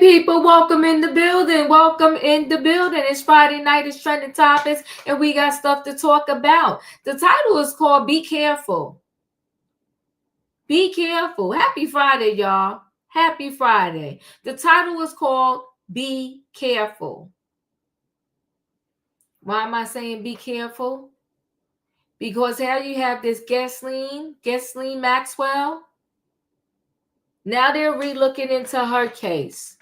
people, welcome in the building. Welcome in the building. It's Friday night, it's trending topics, and we got stuff to talk about. The title is called Be Careful. Be careful. Happy Friday, y'all. Happy Friday. The title is called Be Careful. Why am I saying be careful? Because here you have this Ghislaine Maxwell. Now they're re-looking into her case.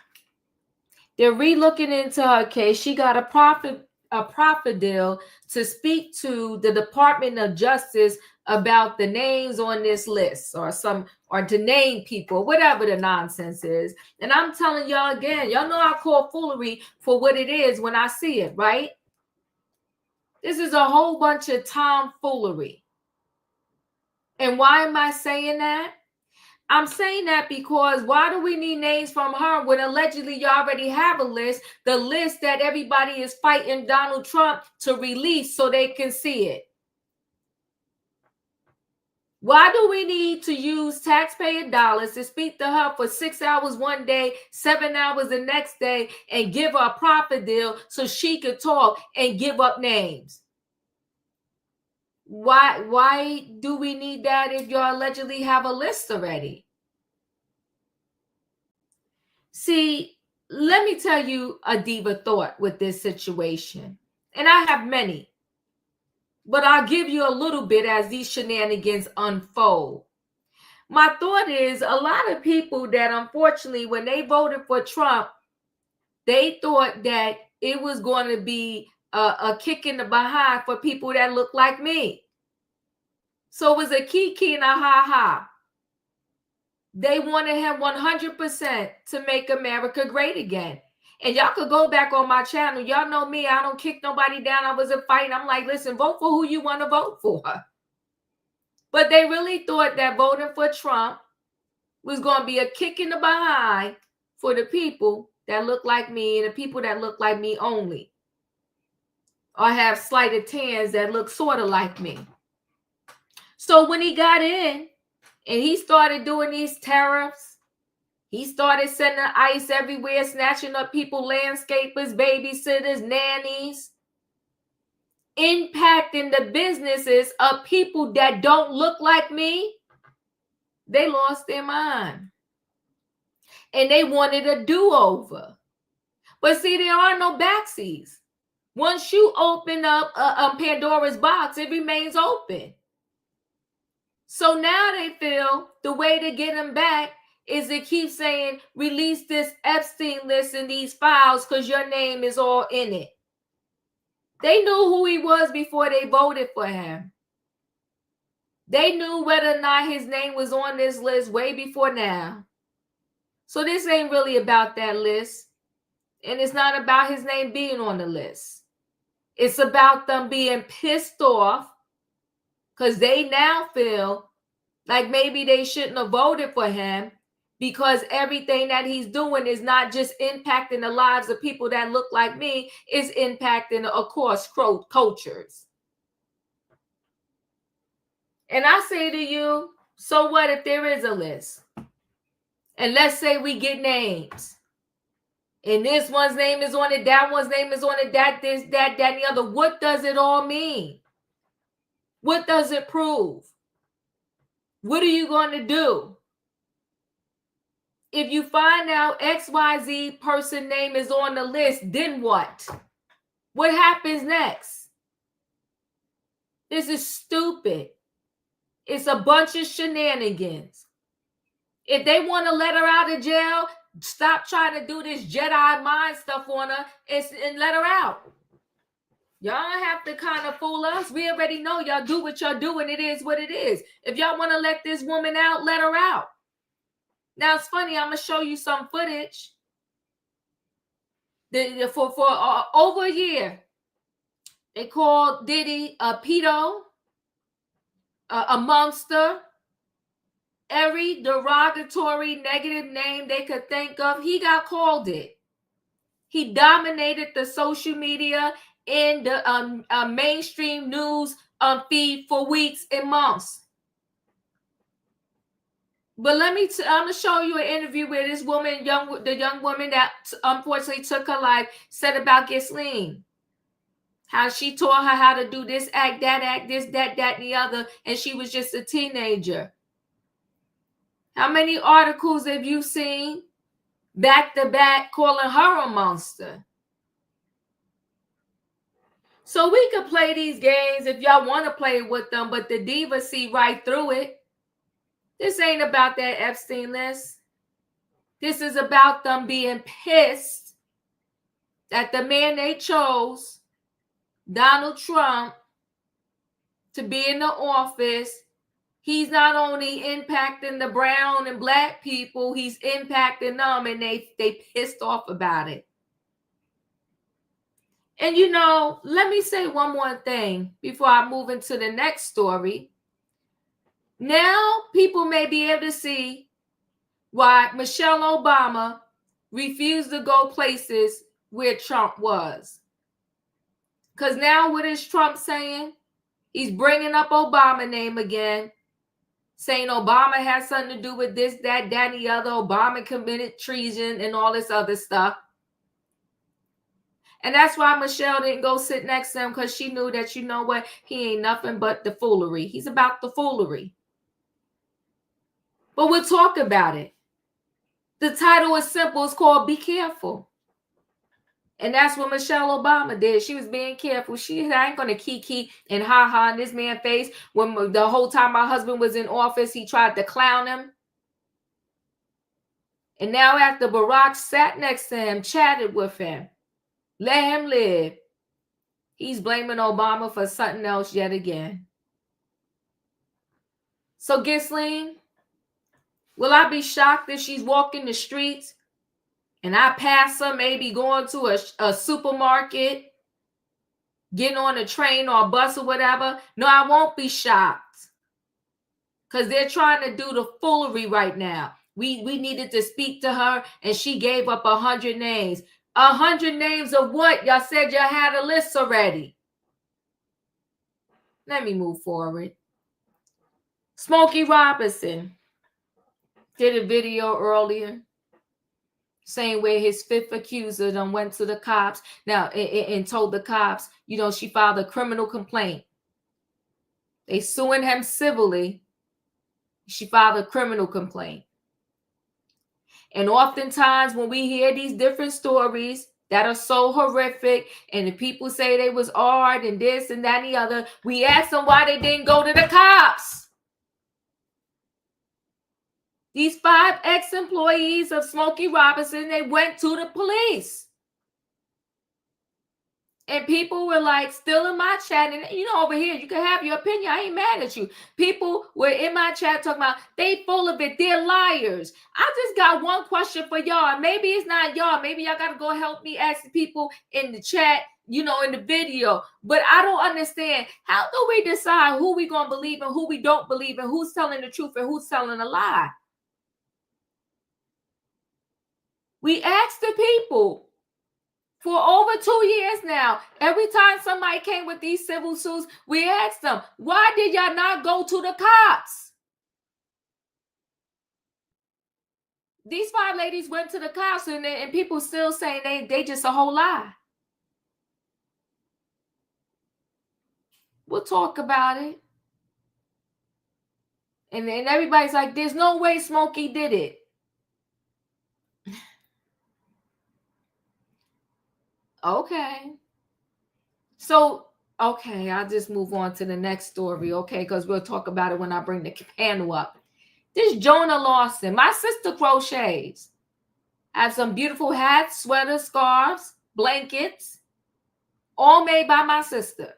She got a profit deal to speak to the Department of Justice about the names on this list or to name people, whatever the nonsense is. And I'm telling y'all again, y'all know I call foolery for what it is when I see it, right? This is a whole bunch of tomfoolery. And why am I saying that? I'm saying that because why do we need names from her when allegedly you already have a list, the list that everybody is fighting Donald Trump to release so they can see it? Why do we need to use taxpayer dollars to speak to her for 6 hours one day, 7 hours the next day, and give her a profit deal so she could talk and give up names? Why do we need that if you allegedly have a list already? See, let me tell you a diva thought with this situation. And I have many. But I'll give you a little bit as these shenanigans unfold. My thought is a lot of people that unfortunately, when they voted for Trump, they thought that it was going to be a kick in the behind for people that look like me. So it was a kiki and a ha-ha. They wanted him 100% to make America great again. And y'all could go back on my channel. Y'all know me. I don't kick nobody down. I wasn't fighting. I'm like, listen, vote for who you want to vote for. But they really thought that voting for Trump was going to be a kick in the behind for the people that look like me and the people that look like me only. Or have slighted tans that look sort of like me. So when he got in and he started doing these tariffs, he started sending ICE everywhere, snatching up people, landscapers, babysitters, nannies, impacting the businesses of people that don't look like me. They lost their mind. And they wanted a do-over. But see, there are no backsies. Once you open up a Pandora's box, it remains open. So now they feel the way to get them back is to keep saying, release this Epstein list and these files because your name is all in it. They knew who he was before they voted for him. They knew whether or not his name was on this list way before now. So this ain't really about that list. And it's not about his name being on the list. It's about them being pissed off because they now feel like maybe they shouldn't have voted for him because everything that he's doing is not just impacting the lives of people that look like me, it's impacting, of course, cultures. And I say to you, so what if there is a list? And let's say we get names. And this one's name is on it, that one's name is on it, that, this, that, and the other. What does it all mean? What does it prove? What are you going to do? If you find out XYZ person name is on the list, then what? What happens next? This is stupid. It's a bunch of shenanigans. If they want to let her out of jail, stop trying to do this Jedi mind stuff on her and let her out. Y'all don't have to kind of fool us. We already know y'all do what y'all do and it is what it is. If y'all want to let this woman out, let her out. Now, it's funny. I'm going to show you some footage. For over a year, they called Diddy a pedo, a monster. Every derogatory negative name they could think of, he got called it. He dominated the social media and the mainstream news feed for weeks and months. But I'm gonna show you an interview where this woman, the young woman that unfortunately took her life, said about Ghislaine. How she taught her how to do this act, this, that, and the other, and she was just a teenager. How many articles have you seen back to back calling her a monster? So we could play these games if y'all want to play with them, but the divas see right through it. This ain't about that Epstein list. This is about them being pissed that the man they chose, Donald Trump, to be in the office. He's not only impacting the brown and black people, he's impacting them, and they pissed off about it. And let me say one more thing before I move into the next story. Now people may be able to see why Michelle Obama refused to go places where Trump was. Because now what is Trump saying? He's bringing up Obama name again, saying Obama has something to do with this, that, and the other. Obama committed treason and all this other stuff. And that's why Michelle didn't go sit next to him, because she knew that, he ain't nothing but the foolery. He's about the foolery. But we'll talk about it. The title is simple. It's called Be Careful. And that's what Michelle Obama did. She was being careful. I ain't going to kiki and ha-ha in this man's face. When the whole time my husband was in office, he tried to clown him. And now after Barack sat next to him, chatted with him, let him live, he's blaming Obama for something else yet again. So Ghislaine, will I be shocked if she's walking the streets and I pass her, maybe going to a supermarket, getting on a train or a bus or whatever? No, I won't be shocked, because they're trying to do the foolery right now. We needed to speak to her, and she gave up 100 names. 100 names of what? Y'all said y'all had a list already. Let me move forward. Smokey Robinson did a video earlier saying where his fifth accuser done went to the cops now and told the cops, she filed a criminal complaint. They suing him civilly. She filed a criminal complaint. And oftentimes when we hear these different stories that are so horrific, and the people say they was hard and this and that and the other, we ask them why they didn't go to the cops. These 5 ex-employees of Smokey Robinson, they went to the police. And people were like, still in my chat, and over here, you can have your opinion. I ain't mad at you. People were in my chat talking about they full of it. They're liars. I just got one question for y'all. Maybe it's not y'all. Maybe y'all got to go help me ask the people in the chat, in the video. But I don't understand. How do we decide who we going to believe and who we don't believe, and who's telling the truth and who's telling a lie? We asked the people for over 2 years now. Every time somebody came with these civil suits, we asked them, why did y'all not go to the cops? These 5 ladies went to the cops, and people still saying they just a whole lie. We'll talk about it. And then everybody's like, there's no way Smokey did it. Okay. So, I'll just move on to the next story, because we'll talk about it when I bring the panel up. This Jonah Larson, my sister crochets. I have some beautiful hats, sweaters, scarves, blankets, all made by my sister.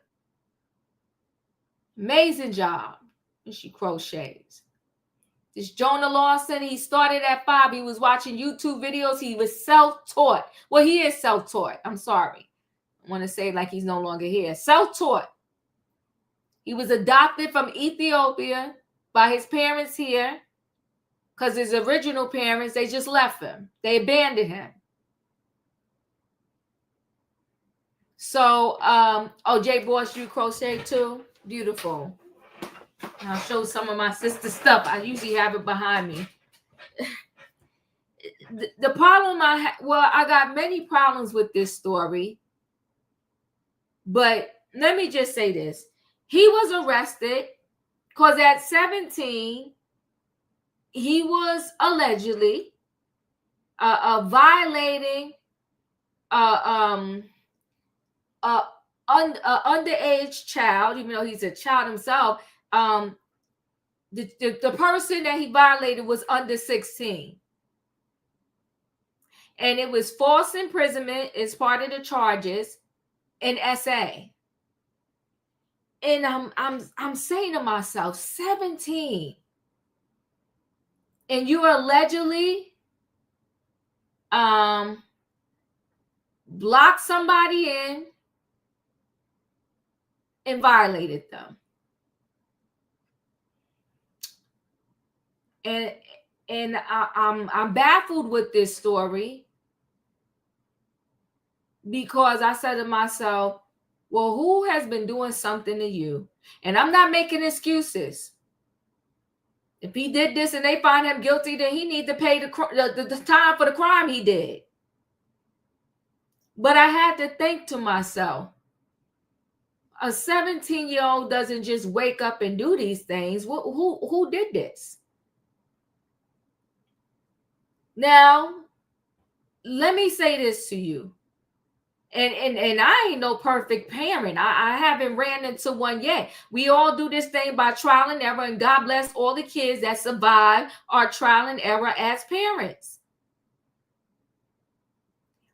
Amazing job. And she crochets. This Jonah Larson, he started at 5. He was watching YouTube videos. He was self-taught. Well, he is self-taught. I'm sorry. I want to say like he's no longer here. Self-taught. He was adopted from Ethiopia by his parents here, because his original parents, they just left him. They abandoned him. So, Jay Boss, you crochet too? Beautiful. I'll show some of my sister's stuff. I usually have it behind me. the problem I got many problems with this story, but let me just say this. He was arrested because at 17, he was allegedly violating underage child, even though he's a child himself. The person that he violated was under 16. And it was false imprisonment as part of the charges in SA. And I'm saying to myself, 17, and you allegedly blocked somebody in and violated them. And I'm baffled with this story, because I said to myself, well, who has been doing something to you? And I'm not making excuses. If he did this and they find him guilty, then he needs to pay the time for the crime he did. But I had to think to myself, a 17-year-old doesn't just wake up and do these things. Who did this? Now, let me say this to you. And I ain't no perfect parent. I haven't ran into one yet. We all do this thing by trial and error, and God bless all the kids that survive our trial and error as parents.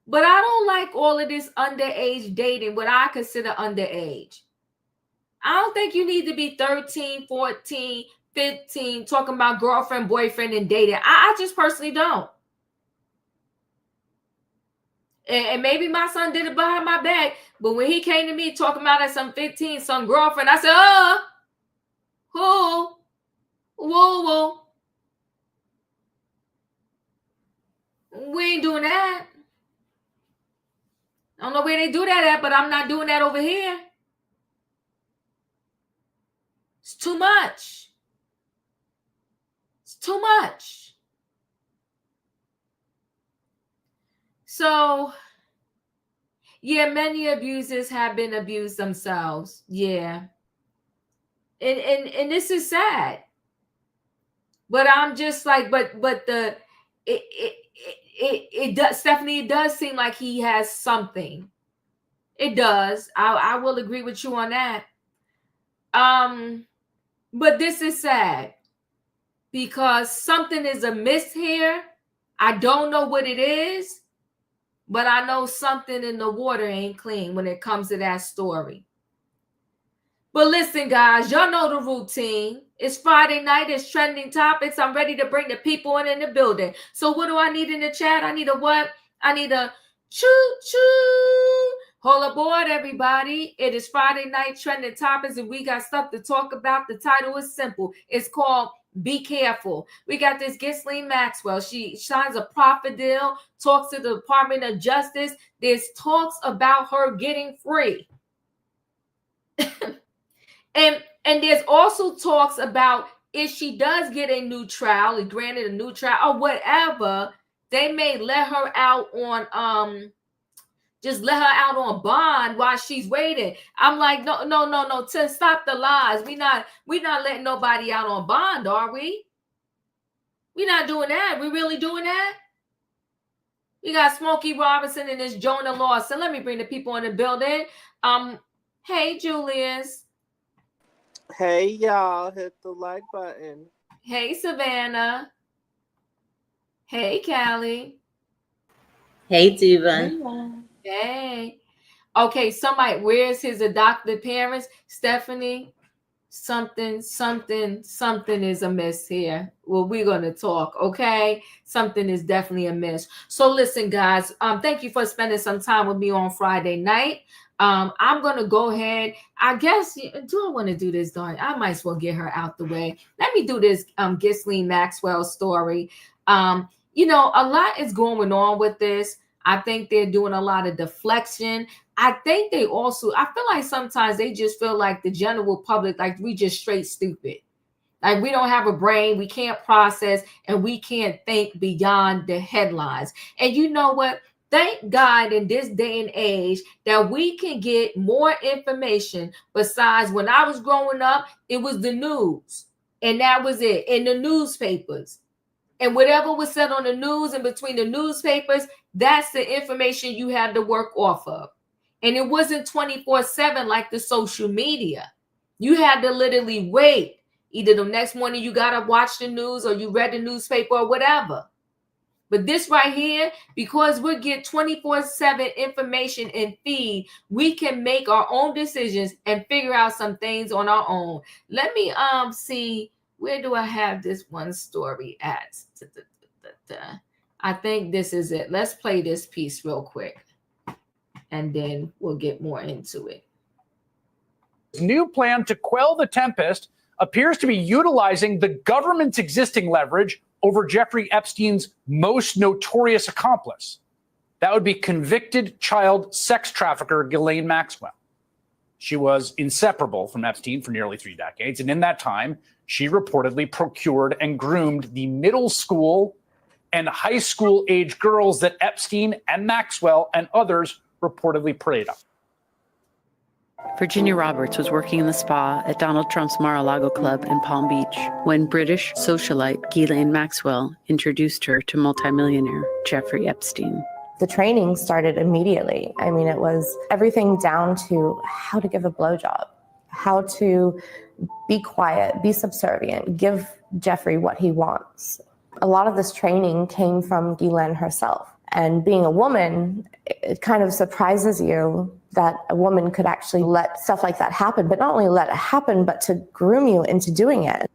But I don't like all of this underage dating, what I consider underage. I don't think you need to be 13, 14, 15, talking about girlfriend, boyfriend, and dating. I just personally don't. And maybe my son did it behind my back, but when he came to me talking about at some 15, some girlfriend, I said, whoa. We ain't doing that. I don't know where they do that at, but I'm not doing that over here. It's too much. It's too much. So, yeah, many abusers have been abused themselves. Yeah. And this is sad. But I'm just like, but it does, Stephanie, it does seem like he has something. It does. I will agree with you on that. But this is sad because something is amiss here. I don't know what it is, but I know something in the water ain't clean when it comes to that story. But listen, guys, y'all know the routine. It's Friday night. It's trending topics. I'm ready to bring the people in the building. So what do I need in the chat? I need a what? I need a choo-choo. Hold aboard, everybody. It is Friday night trending topics, and we got stuff to talk about. The title is simple. It's called Be Careful. We got this Ghislaine Maxwell. She signs a Proffer deal, talks to the Department of Justice. There's talks about her getting free. And there's also talks about if she does get a new trial, granted a new trial or whatever, they may let her out on just let her out on bond while she's waiting. I'm like, no. To stop the lies. We not letting nobody out on bond, are we? We're not doing that. We really doing that? We got Smokey Robinson and this Jonah Larson. Let me bring the people in the building. Hey, Julius. Hey, y'all. Hit the like button. Hey, Savannah. Hey, Callie. Hey, Diva. Hey. Okay, somebody, where's his adopted parents? Stephanie, something is amiss here. Well, we're going to talk, okay? Something is definitely amiss. So listen, guys, thank you for spending some time with me on Friday night. I'm going to go ahead. I guess, do I want to do this, Dawn? I might as well get her out the way. Let me do this Ghislaine Maxwell story. A lot is going on with this. I think they're doing a lot of deflection. I think I feel like sometimes they just feel like the general public, like we just straight stupid. Like, we don't have a brain, we can't process, and we can't think beyond the headlines. And you know what? Thank God in this day and age that we can get more information. Besides, when I was growing up, it was the news, and that was it, in the newspapers. And whatever was said on the news and between the newspapers, that's the information you had to work off of. And it wasn't 24/7 like the social media. You had to literally wait. Either the next morning you got to watch the news or you read the newspaper or whatever. But this right here, because we get 24/7 information and feed, we can make our own decisions and figure out some things on our own. Let me see, where do I have this one story at? I think this is it. Let's play this piece real quick, and then we'll get more into it. His new plan to quell the tempest appears to be utilizing the government's existing leverage over Jeffrey Epstein's most notorious accomplice. That would be convicted child sex trafficker Ghislaine Maxwell. She was inseparable from Epstein for nearly 3 decades, and in that time, she reportedly procured and groomed the middle school and high school age girls that Epstein and Maxwell and others reportedly preyed on. Virginia Roberts was working in the spa at Donald Trump's Mar-a-Lago club in Palm Beach when British socialite Ghislaine Maxwell introduced her to multimillionaire Jeffrey Epstein. The training started immediately. I mean, it was everything down to how to give a blowjob, how to be quiet, be subservient, give Jeffrey what he wants. A lot of this training came from Ghislaine herself. And being a woman, it kind of surprises you that a woman could actually let stuff like that happen, but not only let it happen, but to groom you into doing it.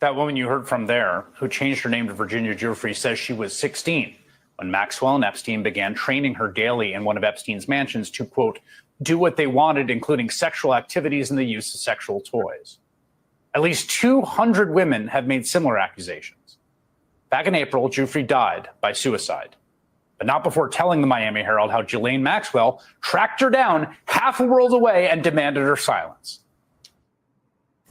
That woman you heard from there, who changed her name to Virginia Giuffre, says she was 16 when Maxwell and Epstein began training her daily in one of Epstein's mansions to, quote, do what they wanted, including sexual activities and the use of sexual toys. At least 200 women have made similar accusations. Back in April, Giuffre died by suicide, but not before telling the Miami Herald how Ghislaine Maxwell tracked her down half a world away and demanded her silence.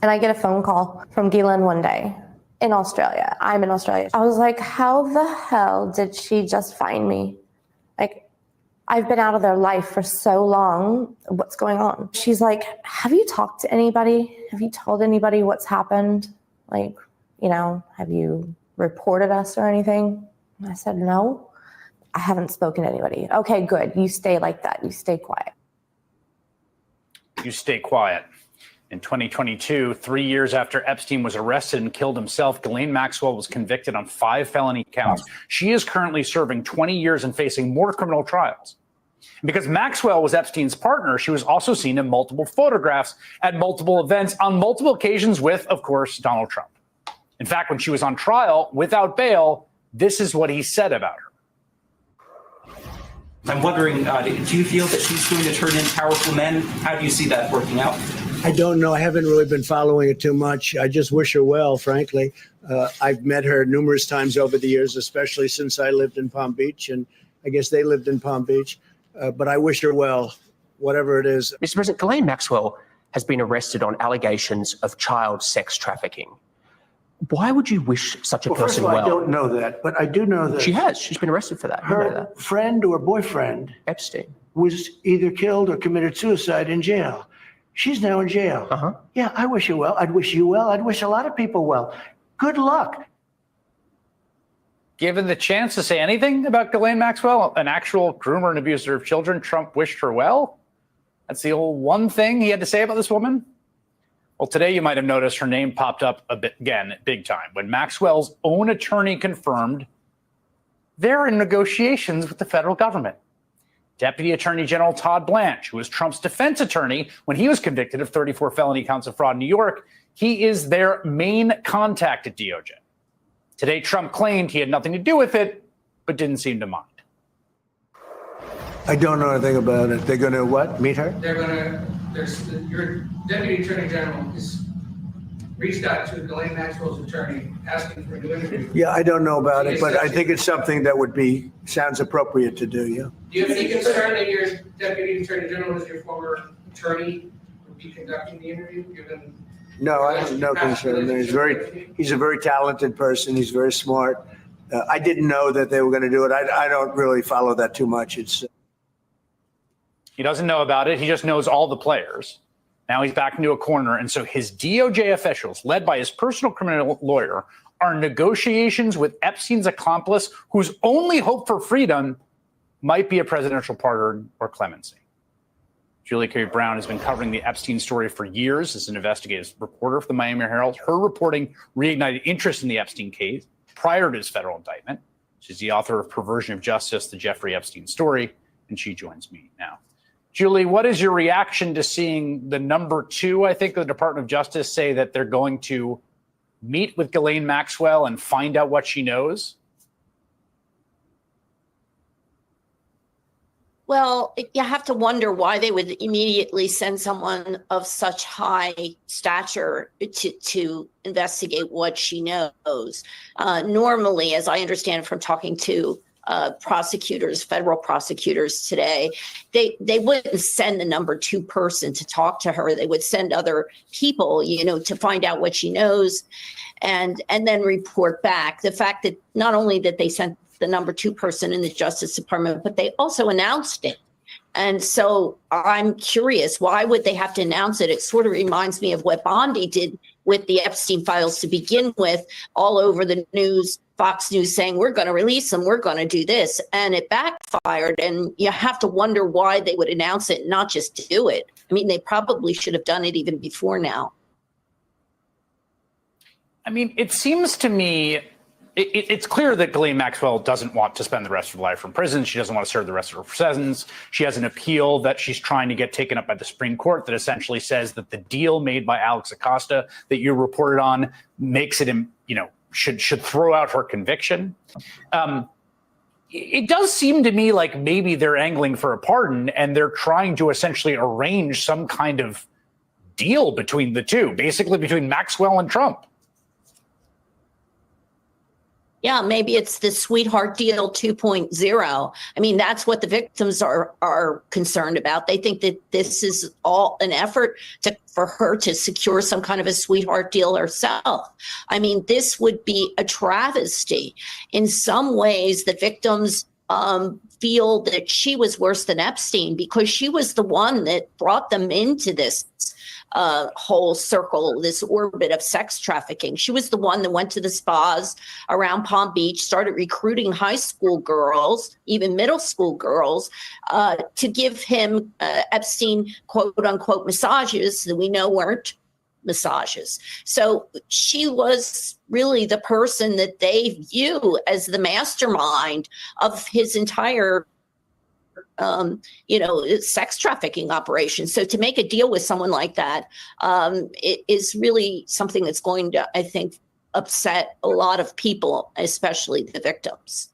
And I get a phone call from Ghislaine one day in Australia. I'm in Australia. I was like, how the hell did she just find me? Like, I've been out of their life for so long. What's going on? She's like, have you talked to anybody? Have you told anybody what's happened? Like, you know, have you reported us or anything? And I said, no, I haven't spoken to anybody. Okay, good. You stay like that. You stay quiet. You stay quiet. In 2022, 3 years after Epstein was arrested and killed himself, Ghislaine Maxwell was convicted on 5 felony counts. She is currently serving 20 years and facing more criminal trials. And because Maxwell was Epstein's partner, she was also seen in multiple photographs at multiple events on multiple occasions with, of course, Donald Trump. In fact, when she was on trial without bail, this is what he said about her. I'm wondering, do you feel that she's going to turn in powerful men? How do you see that working out? I don't know. I haven't really been following it too much. I just wish her well, frankly. I've met her numerous times over the years, especially since I lived in Palm Beach, and I guess they lived in Palm Beach. But I wish her well, whatever it is. Mr. President, Ghislaine Maxwell has been arrested on allegations of child sex trafficking. Why would you wish such a person well? I don't know that, but I do know that she has. She's been arrested for that. Her friend or boyfriend, Epstein, was either killed or committed suicide in jail. She's now in jail. Yeah, I wish her well. I'd wish you well. I'd wish a lot of people well. Good luck. Given the chance to say anything about Ghislaine Maxwell, an actual groomer and abuser of children, Trump wished her well? That's the old one thing he had to say about this woman? Well, today you might have noticed her name popped up a bit again, big time, when Maxwell's own attorney confirmed they're in negotiations with the federal government. Deputy Attorney General Todd Blanche, who was Trump's defense attorney when he was convicted of 34 felony counts of fraud in New York, he is their main contact at DOJ. Today, Trump claimed he had nothing to do with it, but didn't seem to mind. I don't know anything about it. They're going to what? Meet her? They're going to, your Deputy Attorney General has reached out to Ghislaine Maxwell's attorney asking for a new interview. Yeah, I don't know about it, but I think it's something that sounds appropriate to do, yeah. Do you have any concern that your Deputy Attorney General, as your former attorney, would be conducting the interview, given No, I have no concern. He's a very talented person. He's very smart. I didn't know that they were going to do it. I don't really follow that too much. He doesn't know about it. He just knows all the players. Now he's back into a corner. And so his DOJ officials, led by his personal criminal lawyer, are in negotiations with Epstein's accomplice, whose only hope for freedom might be a presidential pardon or clemency. Julie Carey Brown has been covering the Epstein story for years as an investigative reporter for the Miami Herald. Her reporting reignited interest in the Epstein case prior to his federal indictment. She's the author of Perversion of Justice, the Jeffrey Epstein Story, and she joins me now. Julie, what is your reaction to seeing the number 2, I think, of the Department of Justice say that they're going to meet with Ghislaine Maxwell and find out what she knows? Well, you have to wonder why they would immediately send someone of such high stature to investigate what she knows. Normally, as I understand from talking to prosecutors, federal prosecutors today, they wouldn't send the number 2 person to talk to her. They would send other people, to find out what she knows and then report back. The fact that not only that they sent the number 2 person in the Justice Department, but they also announced it. And so I'm curious, why would they have to announce it? It sort of reminds me of what Bondi did with the Epstein files to begin with, all over the news, Fox News saying, we're going to release them, we're going to do this. And it backfired. And you have to wonder why they would announce it, not just do it. I mean, they probably should have done it even before now. I mean, it seems to me it's clear that Ghislaine Maxwell doesn't want to spend the rest of her life in prison. She doesn't want to serve the rest of her sentence. She has an appeal that she's trying to get taken up by the Supreme Court that essentially says that the deal made by Alex Acosta that you reported on makes it, should throw out her conviction. It does seem to me like maybe they're angling for a pardon and they're trying to essentially arrange some kind of deal between the two, basically between Maxwell and Trump. Yeah, maybe it's the sweetheart deal 2.0. I mean, that's what the victims are concerned about. They think that this is all an effort for her to secure some kind of a sweetheart deal herself. I mean, this would be a travesty. In some ways, the victims feel that she was worse than Epstein because she was the one that brought them into this whole circle, this orbit of sex trafficking. She was the one that went to the spas around Palm Beach, started recruiting high school girls, even middle school girls, to give him Epstein, quote unquote, massages that we know weren't massages. So she was really the person that they view as the mastermind of his entire sex trafficking operation. So to make a deal with someone like that, it is really something that's going to, I think, upset a lot of people, especially the victims.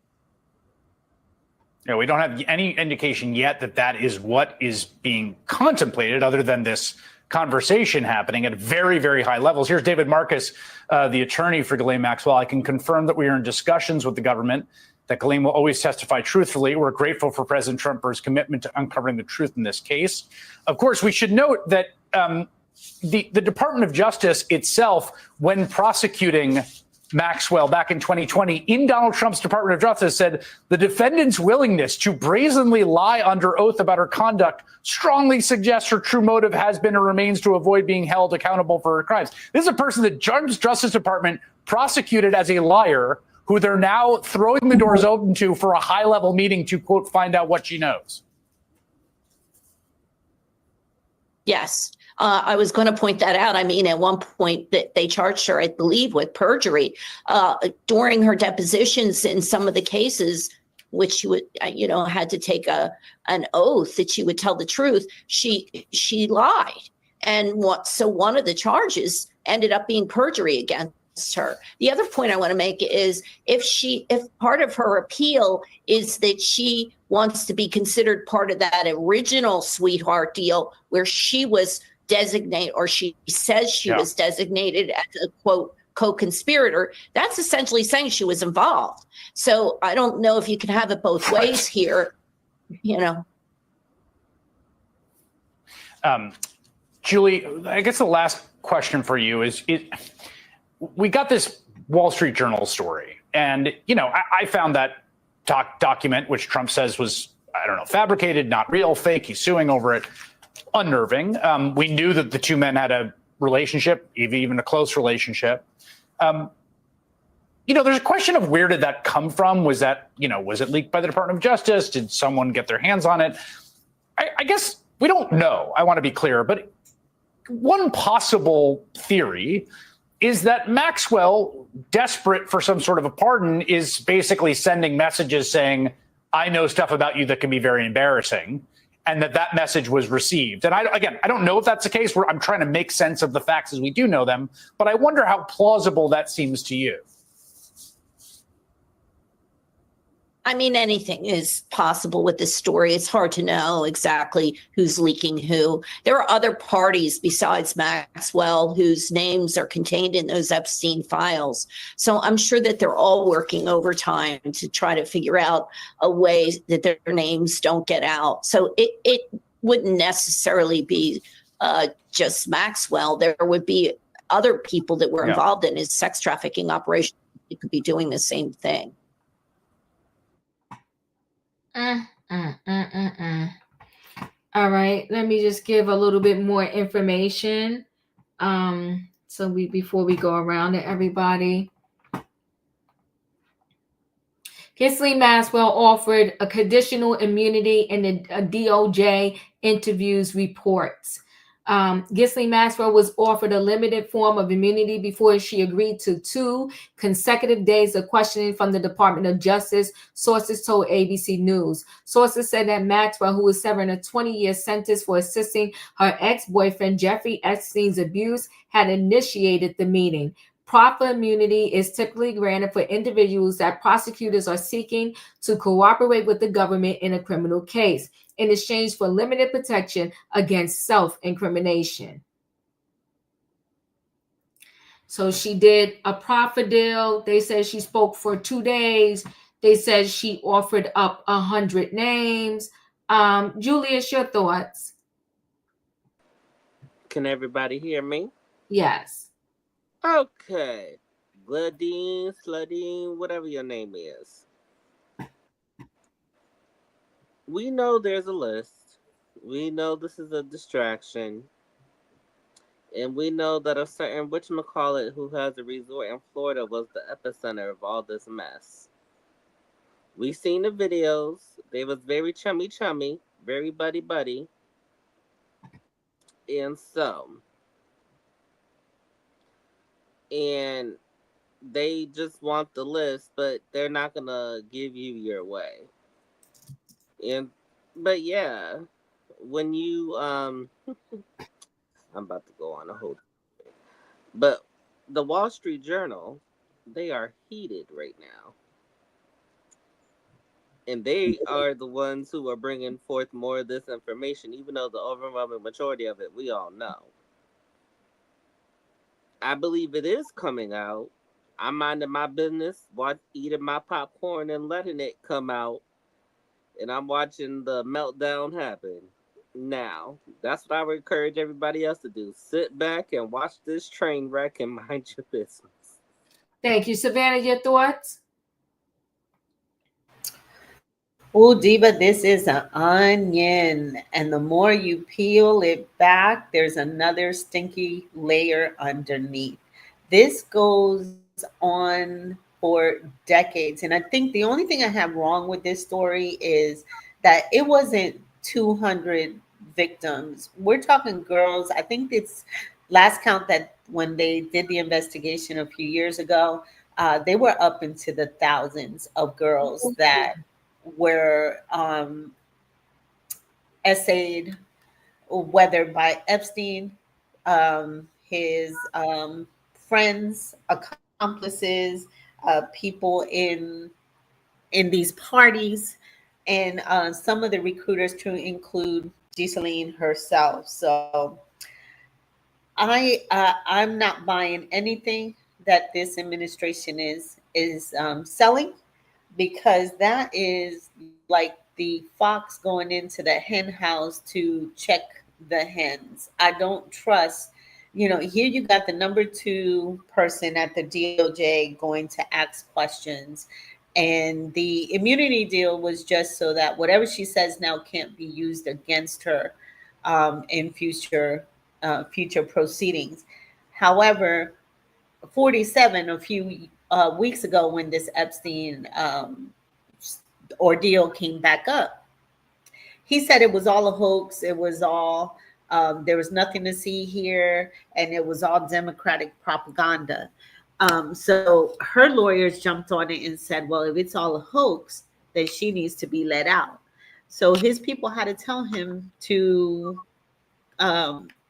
Yeah, we don't have any indication yet that that is what is being contemplated other than this conversation happening at very, very high levels. Here's David Marcus, the attorney for Ghislaine Maxwell. I can confirm that we are in discussions with the government, that Ghislaine will always testify truthfully. We're grateful for President Trump for his commitment to uncovering the truth in this case. Of course, we should note that the Department of Justice itself, when prosecuting Maxwell back in 2020 in Donald Trump's Department of Justice, said the defendant's willingness to brazenly lie under oath about her conduct strongly suggests her true motive has been or remains to avoid being held accountable for her crimes. This is a person that Justice Department prosecuted as a liar, who they're now throwing the doors open to for a high-level meeting to, quote, find out what she knows. Yes. I was going to point that out. I mean, at one point that they charged her, I believe, with perjury during her depositions in some of the cases, which she would, had to take an oath that she would tell the truth. She lied. And so one of the charges ended up being perjury against her. The other point I want to make is if part of her appeal is that she wants to be considered part of that original sweetheart deal where she was designated, or she says she was designated as a quote co-conspirator, that's essentially saying she was involved. So I don't know if you can have it both ways here, Julie, I guess the last question for you is, we got this Wall Street Journal story, and I found that document, which Trump says was, I don't know, fabricated, not real, fake. He's suing over it. Unnerving. We knew that the two men had a relationship, even a close relationship. There's a question of where did that come from? Was that, was it leaked by the Department of Justice? Did someone get their hands on it? I guess we don't know. I want to be clear, but one possible theory is that Maxwell, desperate for some sort of a pardon, is basically sending messages saying, I know stuff about you that can be very embarrassing, and that message was received. And I don't know if that's the case. I'm trying to make sense of the facts as we do know them, but I wonder how plausible that seems to you. I mean, anything is possible with this story. It's hard to know exactly who's leaking who. There are other parties besides Maxwell whose names are contained in those Epstein files. So I'm sure that they're all working overtime to try to figure out a way that their names don't get out. So it wouldn't necessarily be just Maxwell. There would be other people that were involved in his sex trafficking operation. It could be doing the same thing. All right, let me just give a little bit more information. Before we go around to everybody. Ghislaine Maxwell offered a conditional immunity in the DOJ interviews reports. Ghislaine Maxwell was offered a limited form of immunity before she agreed to 2 consecutive days of questioning from the Department of Justice, sources told ABC News. Sources said that Maxwell, who was serving a 20-year sentence for assisting her ex-boyfriend Jeffrey Epstein's abuse, had initiated the meeting. Proffer immunity is typically granted for individuals that prosecutors are seeking to cooperate with the government in a criminal case in exchange for limited protection against self-incrimination. So she did a proffer deal. They said she spoke for 2 days. They said she offered up 100 names. Julius, your thoughts? Can everybody hear me? Yes. Okay. Gladine, Sludine, whatever your name is. We know there's a list. We know this is a distraction. And we know that a certain whatchamacallit who has a resort in Florida was the epicenter of all this mess. We seen the videos. They was very chummy, very buddy. And they just want the list, but they're not gonna give you your way. But yeah, when you I'm about to go on a whole, but the Wall Street Journal, they are heated right now, and they are the ones who are bringing forth more of this information, even though the overwhelming majority of it we all know. I believe it is coming out. I'm minding my business, eating my popcorn and letting it come out. And I'm watching the meltdown happen. Now, that's what I would encourage everybody else to do. Sit back and watch this train wreck and mind your business. Thank you. Savannah, your thoughts? Oh, Diva, this is an onion. And the more you peel it back, there's another stinky layer underneath. This goes on for decades. And I think the only thing I have wrong with this story is that it wasn't 200 victims. We're talking girls. I think it's last count that when they did the investigation a few years ago, they were up into the thousands of girls that were essayed, whether by Epstein, his friends, accomplices, people in these parties, and some of the recruiters to include Ghislaine herself. So I'm not buying anything that this administration is selling, because that is like the fox going into the hen house to check the hens. I don't trust here you got the number 2 person at the DOJ going to ask questions. And the immunity deal was just so that whatever she says now can't be used against her in future proceedings. However, 47 a few weeks ago, when this Epstein ordeal came back up, he said it was all a hoax. It was all there was nothing to see here, and it was all Democratic propaganda. So her lawyers jumped on it and said, well, if it's all a hoax, then she needs to be let out. So his people had to tell him to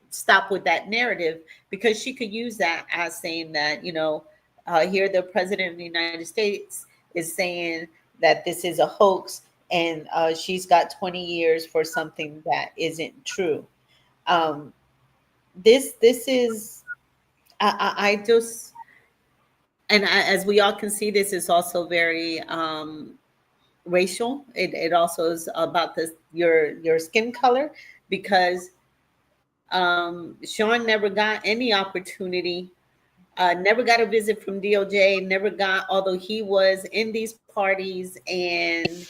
stop with that narrative, because she could use that as saying that, here the president of the United States is saying that this is a hoax, and she's got 20 years for something that isn't true. This is, I just, and as we all can see, this is also very racial. It also is about your skin color, because Sean never got any opportunity, never got a visit from DOJ, never got, although he was in these parties, and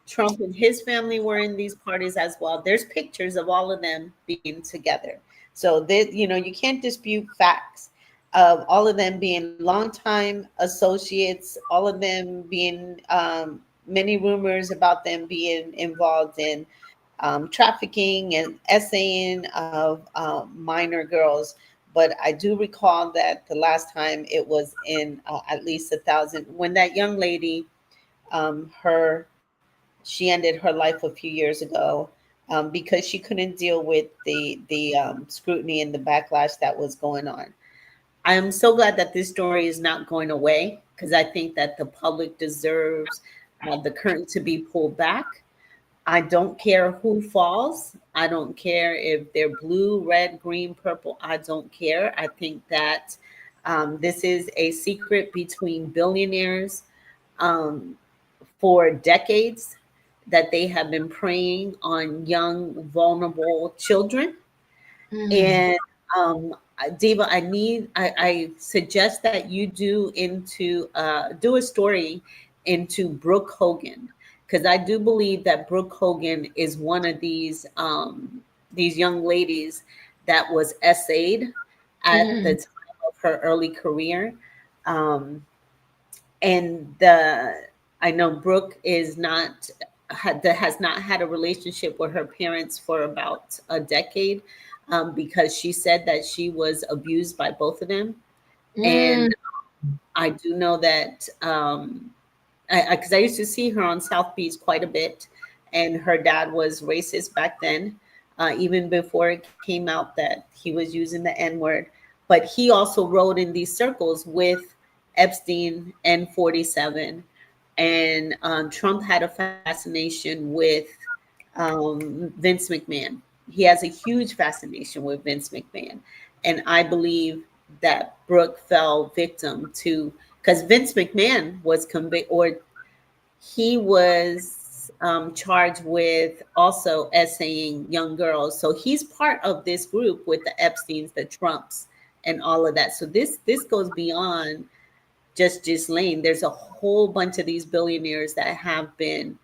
Trump and his family were in these parties as well. There's pictures of all of them being together. So that, you can't dispute facts of all of them being longtime associates, all of them being, many rumors about them being involved in trafficking and essaying of minor girls. But I do recall that the last time it was in at least 1,000, when that young lady, she ended her life a few years ago because she couldn't deal with the scrutiny and the backlash that was going on. I am so glad that this story is not going away, because I think that the public deserves the curtain to be pulled back. I don't care who falls. I don't care if they're blue, red, green, purple. I don't care. I think that this is a secret between billionaires for decades, that they have been preying on young, vulnerable children. And Diva, I suggest that you do a story into Brooke Hogan, because I do believe that Brooke Hogan is one of these young ladies that was essayed at the time of her early career. And I know Brooke has not had a relationship with her parents for about a decade, because she said that she was abused by both of them. And I do know that, because I used to see her on South Beach quite a bit, and her dad was racist back then, even before it came out that he was using the N-word. But he also rode in these circles with Epstein and 47. And Trump had a fascination with Vince McMahon. He has a huge fascination with Vince McMahon. And I believe that Brooke fell victim to, because Vince McMahon was convicted, or he was charged with also essaying young girls. So he's part of this group with the Epsteins, the Trumps, and all of that. So this goes beyond just Ghislaine. There's a whole bunch of these billionaires that have been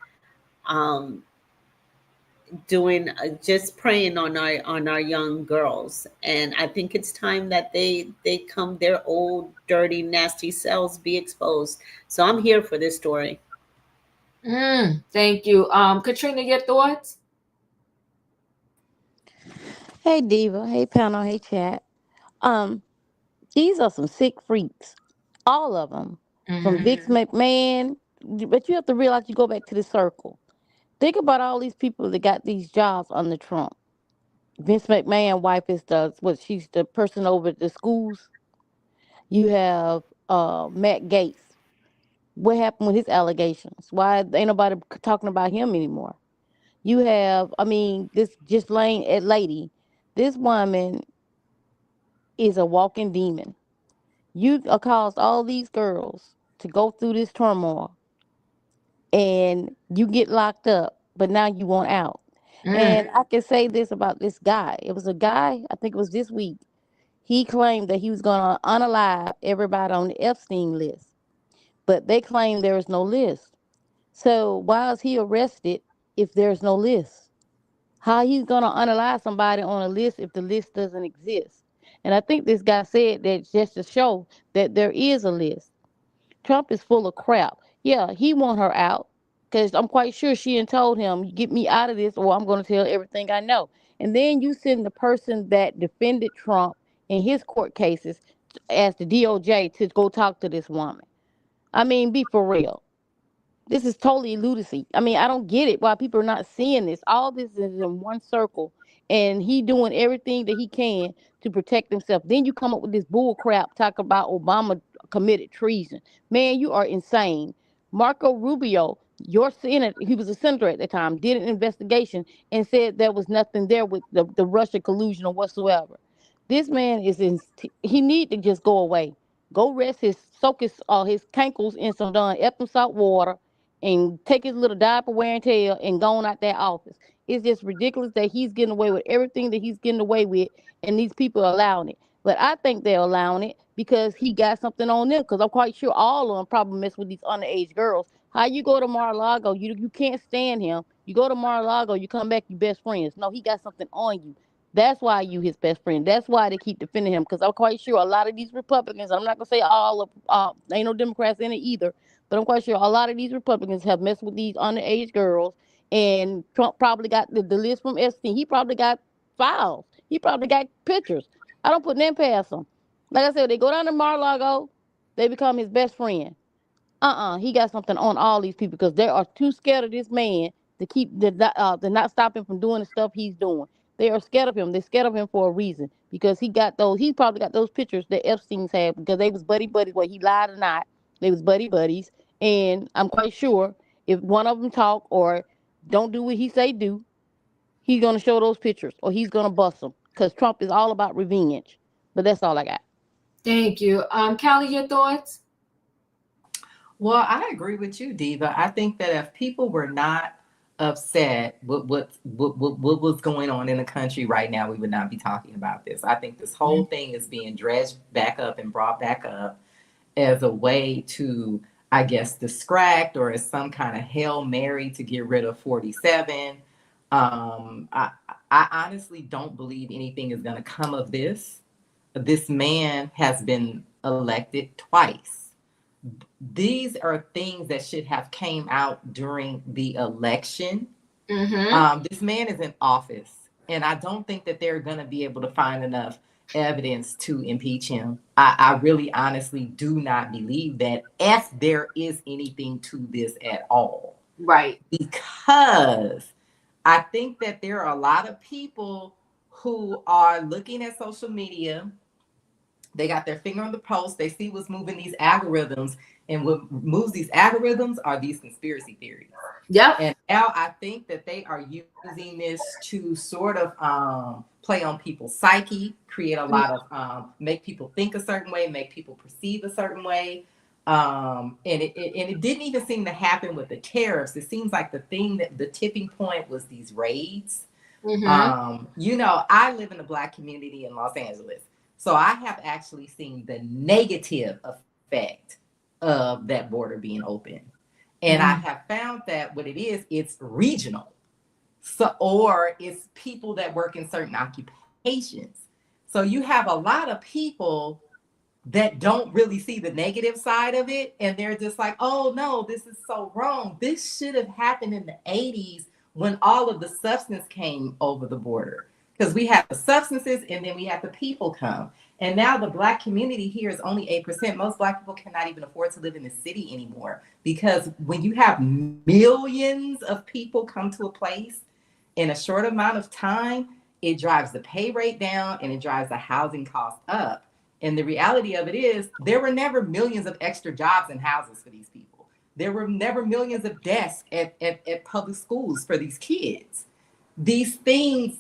doing just preying on our young girls. And I think it's time that they come, their old dirty nasty selves be exposed. So I'm here for this story. Thank you. Katrina, your thoughts? Hey Diva, hey panel, hey chat. These are some sick freaks, all of them, from Vince McMahon. But you have to realize, you go back to the circle. Think about all these people that got these jobs under Trump. Vince McMahon wife is she's the person over the schools. You have Matt Gaetz. What happened with his allegations? Why ain't nobody talking about him anymore? You have, this Ghislaine lady. This woman is a walking demon. You caused all these girls to go through this turmoil, and you get locked up, but now you want out. And I can say this about this guy. It was a guy, I think it was this week, he claimed that he was going to unalive everybody on the Epstein list, but they claim there is no list. So why is he arrested if there's no list? How he's going to unalive somebody on a list if the list doesn't exist? And I think this guy said that just to show that there is a list. Trump is full of crap. Yeah, he want her out because I'm quite sure she had told him, get me out of this or I'm going to tell everything I know. And then you send the person that defended Trump in his court cases as the DOJ to go talk to this woman. I mean, be for real. This is totally lunacy. I mean, I don't get it why people are not seeing this. All this is in one circle, and he doing everything that he can to protect himself. Then you come up with this bull crap talking about Obama committed treason. Man, you are insane. Marco Rubio, your senator, he was a senator at the time, did an investigation and said there was nothing there with the Russia collusion or whatsoever. This man is he need to just go away. Go rest soak his cankles in some Epsom salt water and take his little diaper wearing tail and gone out that office. It's just ridiculous that he's getting away with everything that he's getting away with, and these people are allowing it. But I think they're allowing it because he got something on them, because I'm quite sure all of them probably mess with these underage girls. How you go to Mar-a-Lago, you can't stand him. You go to Mar-a-Lago, you come back, you best friends. No, he got something on you. That's why you his best friend. That's why they keep defending him, because I'm quite sure a lot of these Republicans, I'm not going to say all of, ain't no Democrats in it either, but I'm quite sure a lot of these Republicans have messed with these underage girls, and Trump probably got the list from Epstein. He probably got files. He probably got pictures. I don't put them past him. Like I said, they go down to Mar-a-Lago, they become his best friend. He got something on all these people because they are too scared of this man to not stop him from doing the stuff he's doing. They are scared of him. They're scared of him for a reason because he probably got those pictures that Epstein's had because they was buddy buddies, whether he lied or not. They was buddy buddies. And I'm quite sure if one of them talk or don't do what he say do, he's going to show those pictures or he's going to bust them because Trump is all about revenge. But that's all I got. Thank you. Callie, your thoughts? Well, I agree with you, Diva. I think that if people were not upset with what was going on in the country right now, we would not be talking about this. I think this whole thing is being dredged back up and brought back up as a way to, I guess, distract or as some kind of Hail Mary to get rid of 47. I honestly don't believe anything is going to come of this. This man has been elected twice. These are things that should have came out during the election. This man is in office, and I don't think that they're going to be able to find enough evidence to impeach him. I really honestly do not believe that, if there is anything to this at all. Right. Because I think that there are a lot of people who are looking at social media. They got their finger on the pulse. They see what's moving these algorithms. And what moves these algorithms are these conspiracy theories. Yep. And now I think that they are using this to sort of play on people's psyche, create a lot of, make people think a certain way, make people perceive a certain way. And it didn't even seem to happen with the tariffs. It seems like the tipping point was these raids. You know, I live in a Black community in Los Angeles. So I have actually seen the negative effect of that border being open. And I have found that what it is, it's regional. So, or it's people that work in certain occupations. So you have a lot of people that don't really see the negative side of it. And they're just like, oh no, this is so wrong. This should have happened in the 80s when all of the substance came over the border. Because we have the substances and then we have the people come. And now the Black community here is only 8%. Most Black people cannot even afford to live in the city anymore. Because when you have millions of people come to a place in a short amount of time, it drives the pay rate down and it drives the housing cost up. And the reality of it is there were never millions of extra jobs and houses for these people. There were never millions of desks at public schools for these kids. These things,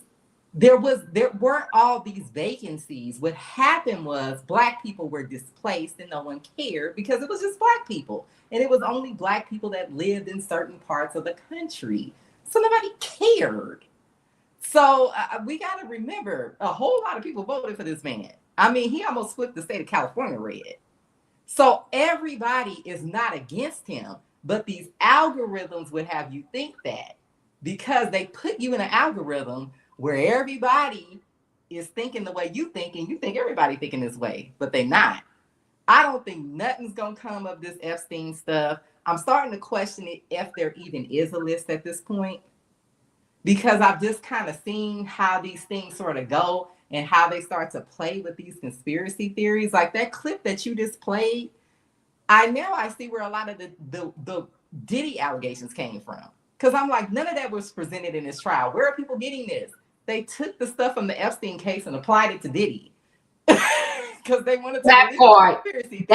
there weren't all these vacancies. What happened was Black people were displaced and no one cared because it was just Black people. And it was only Black people that lived in certain parts of the country. So nobody cared. So we got to remember, a whole lot of people voted for this man. I mean, he almost flipped the state of California red. So everybody is not against him, but these algorithms would have you think that because they put you in an algorithm where everybody is thinking the way you think, and you think everybody thinking this way, but they're not. I don't think nothing's gonna come of this Epstein stuff. I'm starting to question it if there even is a list at this point, because I've just kind of seen how these things sort of go and how they start to play with these conspiracy theories. Like that clip that you just played, I see where a lot of the Diddy allegations came from. Because I'm like, none of that was presented in this trial. Where are people getting this? They took the stuff from the Epstein case and applied it to Diddy. Because they wanted to that part, Callie,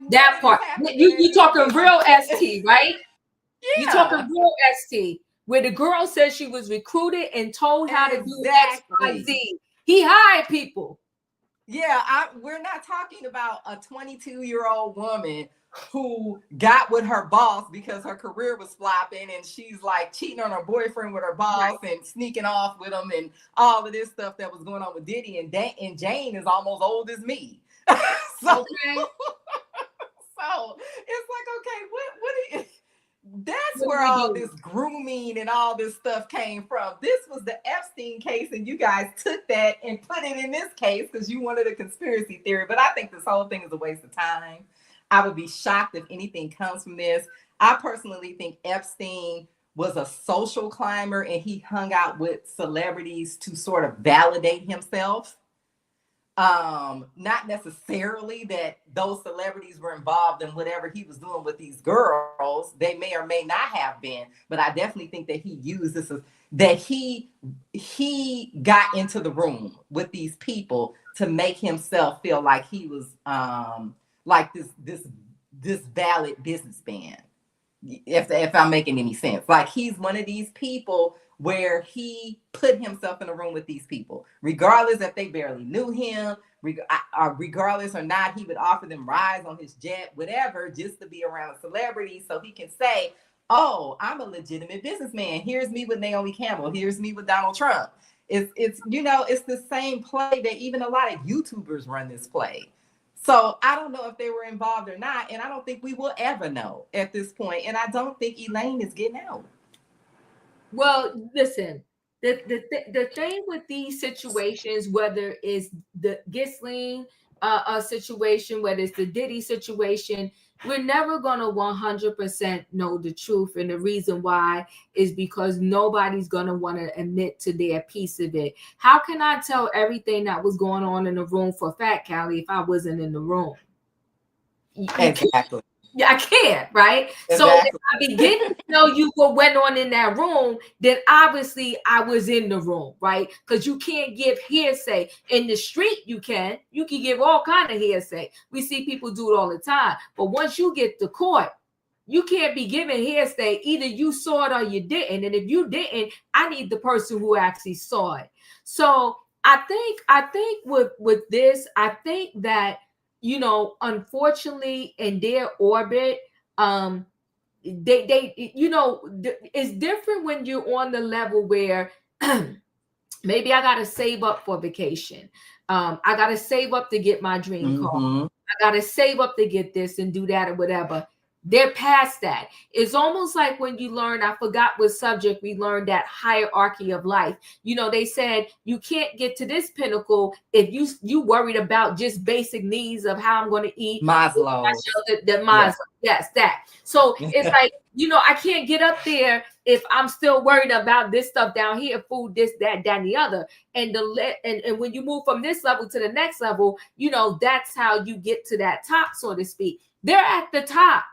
that part. You talking real ST, right? Yeah. You talking real ST, where the girl says she was recruited and told how to do X, Y, Z. He hired people. Yeah, we're not talking about a 22-year-old woman who got with her boss because her career was flopping and she's like cheating on her boyfriend with her boss and sneaking off with him and all of this stuff that was going on with Diddy, and Jane is almost old as me. So it's like, okay, what that's where all this grooming and all this stuff came from. This was the Epstein case, and you guys took that and put it in this case because you wanted a conspiracy theory. But I think this whole thing is a waste of time. I would be shocked if anything comes from this. I personally think Epstein was a social climber and he hung out with celebrities to sort of validate himself. Not necessarily that those celebrities were involved in whatever he was doing with these girls. They may or may not have been, but I definitely think that he used this as that he got into the room with these people to make himself feel like he was like this valid businessman. If I'm making any sense, like he's one of these people where he put himself in a room with these people, regardless if they barely knew him, regardless or not, he would offer them rides on his jet, whatever, just to be around a celebrity so he can say, oh, I'm a legitimate businessman. Here's me with Naomi Campbell. Here's me with Donald Trump. It's the same play that even a lot of YouTubers run this play. So I don't know if they were involved or not, and I don't think we will ever know at this point. And I don't think Elaine is getting out. Well, listen, the thing with these situations, whether it's the Ghislaine situation, whether it's the Diddy situation, we're never going to 100% know the truth. And the reason why is because nobody's going to want to admit to their piece of it. How can I tell everything that was going on in the room for Fat Callie if I wasn't in the room? Exactly. Yeah, I can't, right? Exactly. So if I begin to tell you what went on in that room, then obviously I was in the room, right? Because you can't give hearsay. In the street, you can give all kind of hearsay. We see people do it all the time. But once you get to court, you can't be giving hearsay. Either you saw it or you didn't. And if you didn't, I need the person who actually saw it. So I think with this, I think that, unfortunately, in their orbit, it's different when you're on the level where maybe I got to save up for vacation. I got to save up to get my dream car. I got to save up to get this and do that or whatever. They're past that. It's almost like when you learn, I forgot what subject we learned, that hierarchy of life. They said you can't get to this pinnacle if you worried about just basic needs of how I'm going to eat. Maslow. Maslow. Yes, that. So it's like, I can't get up there if I'm still worried about this stuff down here, food, this, that, and the other. And when you move from this level to the next level, that's how you get to that top, so to speak. They're at the top.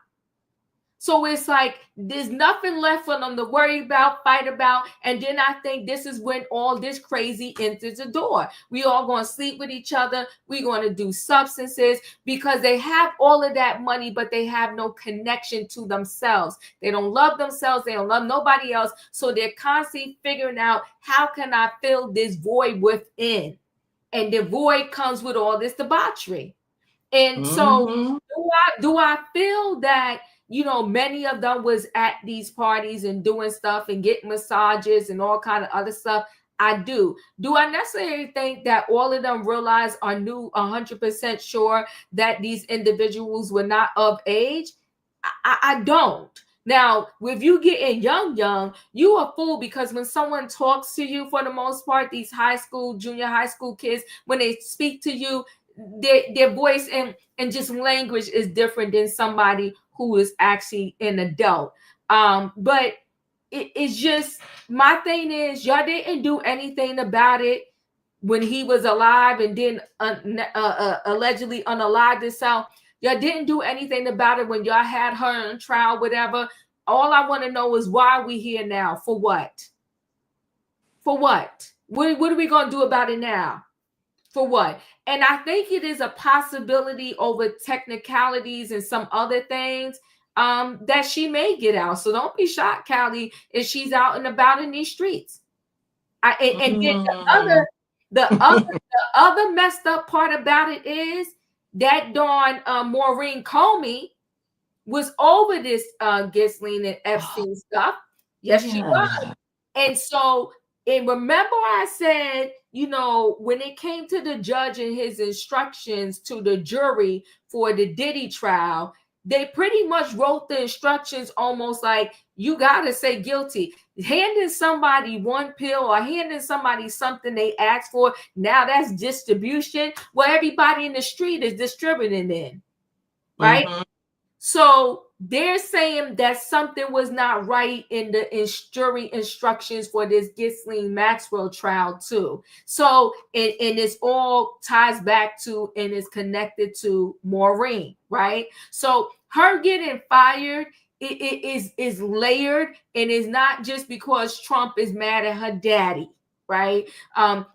So it's like there's nothing left for them to worry about, fight about. And then I think this is when all this crazy enters the door. We all going to sleep with each other. We're going to do substances because they have all of that money, but they have no connection to themselves. They don't love themselves. They don't love nobody else. So they're constantly figuring out, how can I fill this void within? And the void comes with all this debauchery. And so do I feel that, many of them was at these parties and doing stuff and getting massages and all kind of other stuff? I do. Do I necessarily think that all of them realize or knew 100% sure that these individuals were not of age? I don't. Now, if you get in young, you a fool, because when someone talks to you, for the most part, these high school, junior high school kids, when they speak to you, their voice and just language is different than somebody who is actually an adult. But it's just, my thing is, y'all didn't do anything about it when he was alive and then allegedly unalived himself. Y'all didn't do anything about it when y'all had her on trial, whatever. All I want to know is, why are we here now? For what? For what? What are we going to do about it now? For what? And I think it is a possibility over technicalities and some other things that she may get out. So don't be shocked, Callie, if she's out and about in these streets. And then the other messed up part about it is that darn Maureen Comey was over this Ghislaine and Epstein stuff. Yes, she was. And so, and remember I said, you know, when it came to the judge and his instructions to the jury for the Diddy trial, they pretty much wrote the instructions almost like, you got to say guilty. Handing somebody one pill or handing somebody something they asked for, now that's distribution. Well, everybody in the street is distributing then, right? Mm-hmm. So they're saying that something was not right in the jury instructions for this Ghislaine Maxwell trial too. So, and it's all ties back to and is connected to Maureen, right? So her getting fired is layered, and it's not just because Trump is mad at her daddy. Right?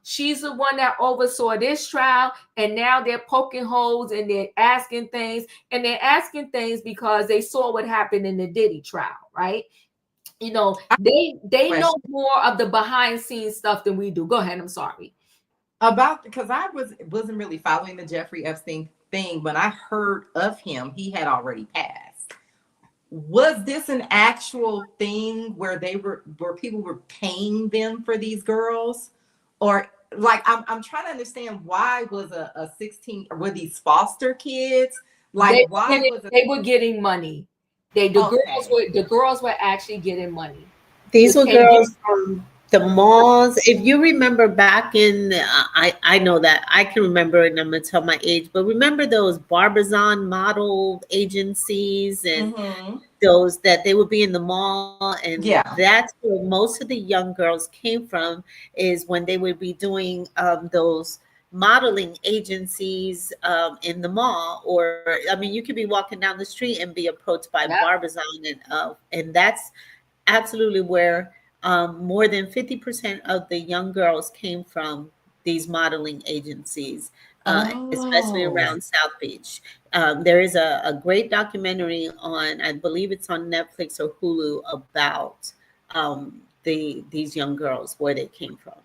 She's the one that oversaw this trial, and now they're poking holes and they're asking things, and they're asking things because they saw what happened in the Diddy trial, right? You know, they know more of the behind scenes stuff than we do. Go ahead. I'm sorry. Because I wasn't really following the Jeffrey Epstein thing. When I heard of him, he had already passed. Was this an actual thing where people were paying them for these girls? Or like, I'm trying to understand, why was a 16, were these foster kids? Like, they were getting money. The girls were actually getting money. These were girls from the malls. If you remember back in, I know that I can remember, and I'm gonna tell my age, but remember those Barbizon model agencies and those that they would be in the mall, and that's where most of the young girls came from, is when they would be doing those modeling agencies in the mall. Or I mean, you could be walking down the street and be approached by Barbizon, and that's absolutely where more than 50% of the young girls came from these modeling agencies, especially around South Beach. There is a great documentary on, I believe it's on Netflix or Hulu, about these young girls, where they came from.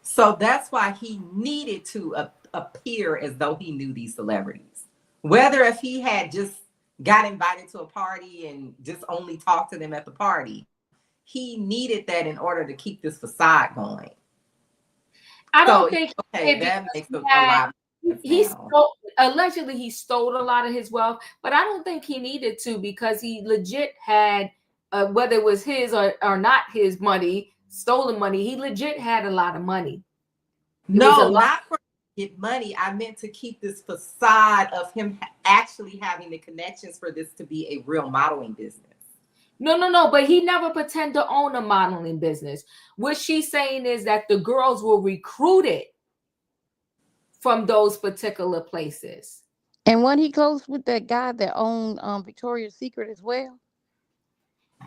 So that's why he needed to appear as though he knew these celebrities. Whether if he had just got invited to a party and just only talked to them at the party, he needed that in order to keep this facade going. I don't think that makes a lot. Allegedly he stole a lot of his wealth, but I don't think he needed to, because he legit had, whether it was his or not his money, stolen money, he legit had a lot of money. No, not for get money. I meant to keep this facade of him actually having the connections for this to be a real modeling business. No, but he never pretended to own a modeling business. What she's saying is that the girls were recruited from those particular places. And when he close with that guy that owned Victoria's Secret as well?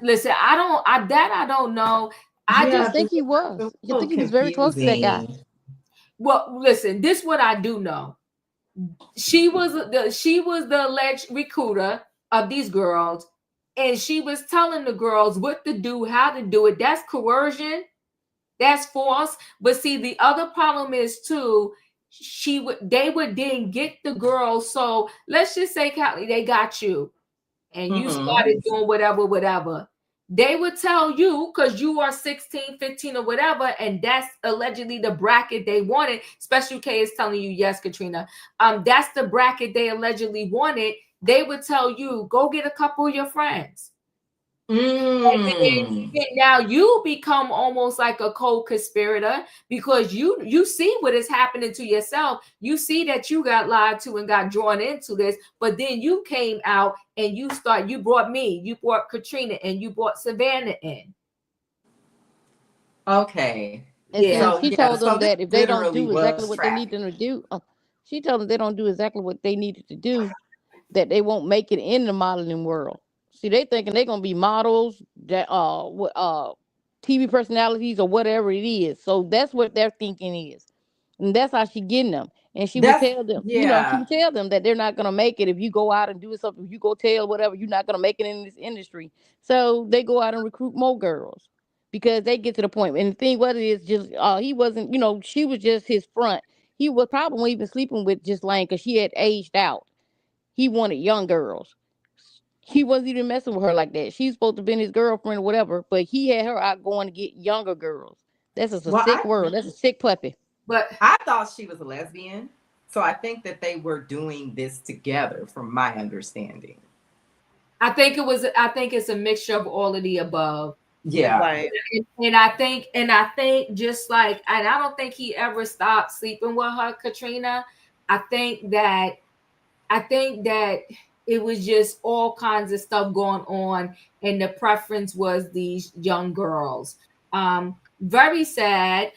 Listen, I don't know. I just think he was. You think he was very close to that guy? Well, listen, this is what I do know. She was the alleged recruiter of these girls. And she was telling the girls what to do, how to do it. That's coercion. That's force. But see, the other problem is too, they would then get the girls. So let's just say, Callie, they got you, and you started doing whatever. they would tell you, because you are 16, 15 or whatever, and that's allegedly the bracket they wanted. Special K is telling you, yes, Katrina. That's the bracket they allegedly wanted. They would tell you, go get a couple of your friends. And now you become almost like a co-conspirator because you see what is happening to yourself. You see that you got lied to and got drawn into this, but then you came out and you brought me, you brought Katrina, and you brought Savannah in. Okay. And Yeah. she told them that if they don't do literally exactly was what they need them to do, she told them they don't do exactly what they needed to do, that they won't make it in the modeling world. See, they thinking they're gonna be models, that TV personalities or whatever it is. So that's what their thinking is, and that's how she getting them. And she would tell them, she would tell them that they're not gonna make it if you go out and do something. If you go tell whatever, you're not gonna make it in this industry. So they go out and recruit more girls because they get to the point. And the thing what it is, just he wasn't, she was just his front. He was probably even sleeping with Ghislaine because she had aged out. He wanted young girls. He wasn't even messing with her like that. She's supposed to have been his girlfriend or whatever, but he had her out going to get younger girls. That's just a sick world. That's a sick puppy. But I thought she was a lesbian. So I think that they were doing this together, from my understanding. I think it's a mixture of all of the above. Yeah. Right. And I think just like, and I don't think he ever stopped sleeping with her, Katrina. I think that it was just all kinds of stuff going on, and the preference was these young girls. Very sad.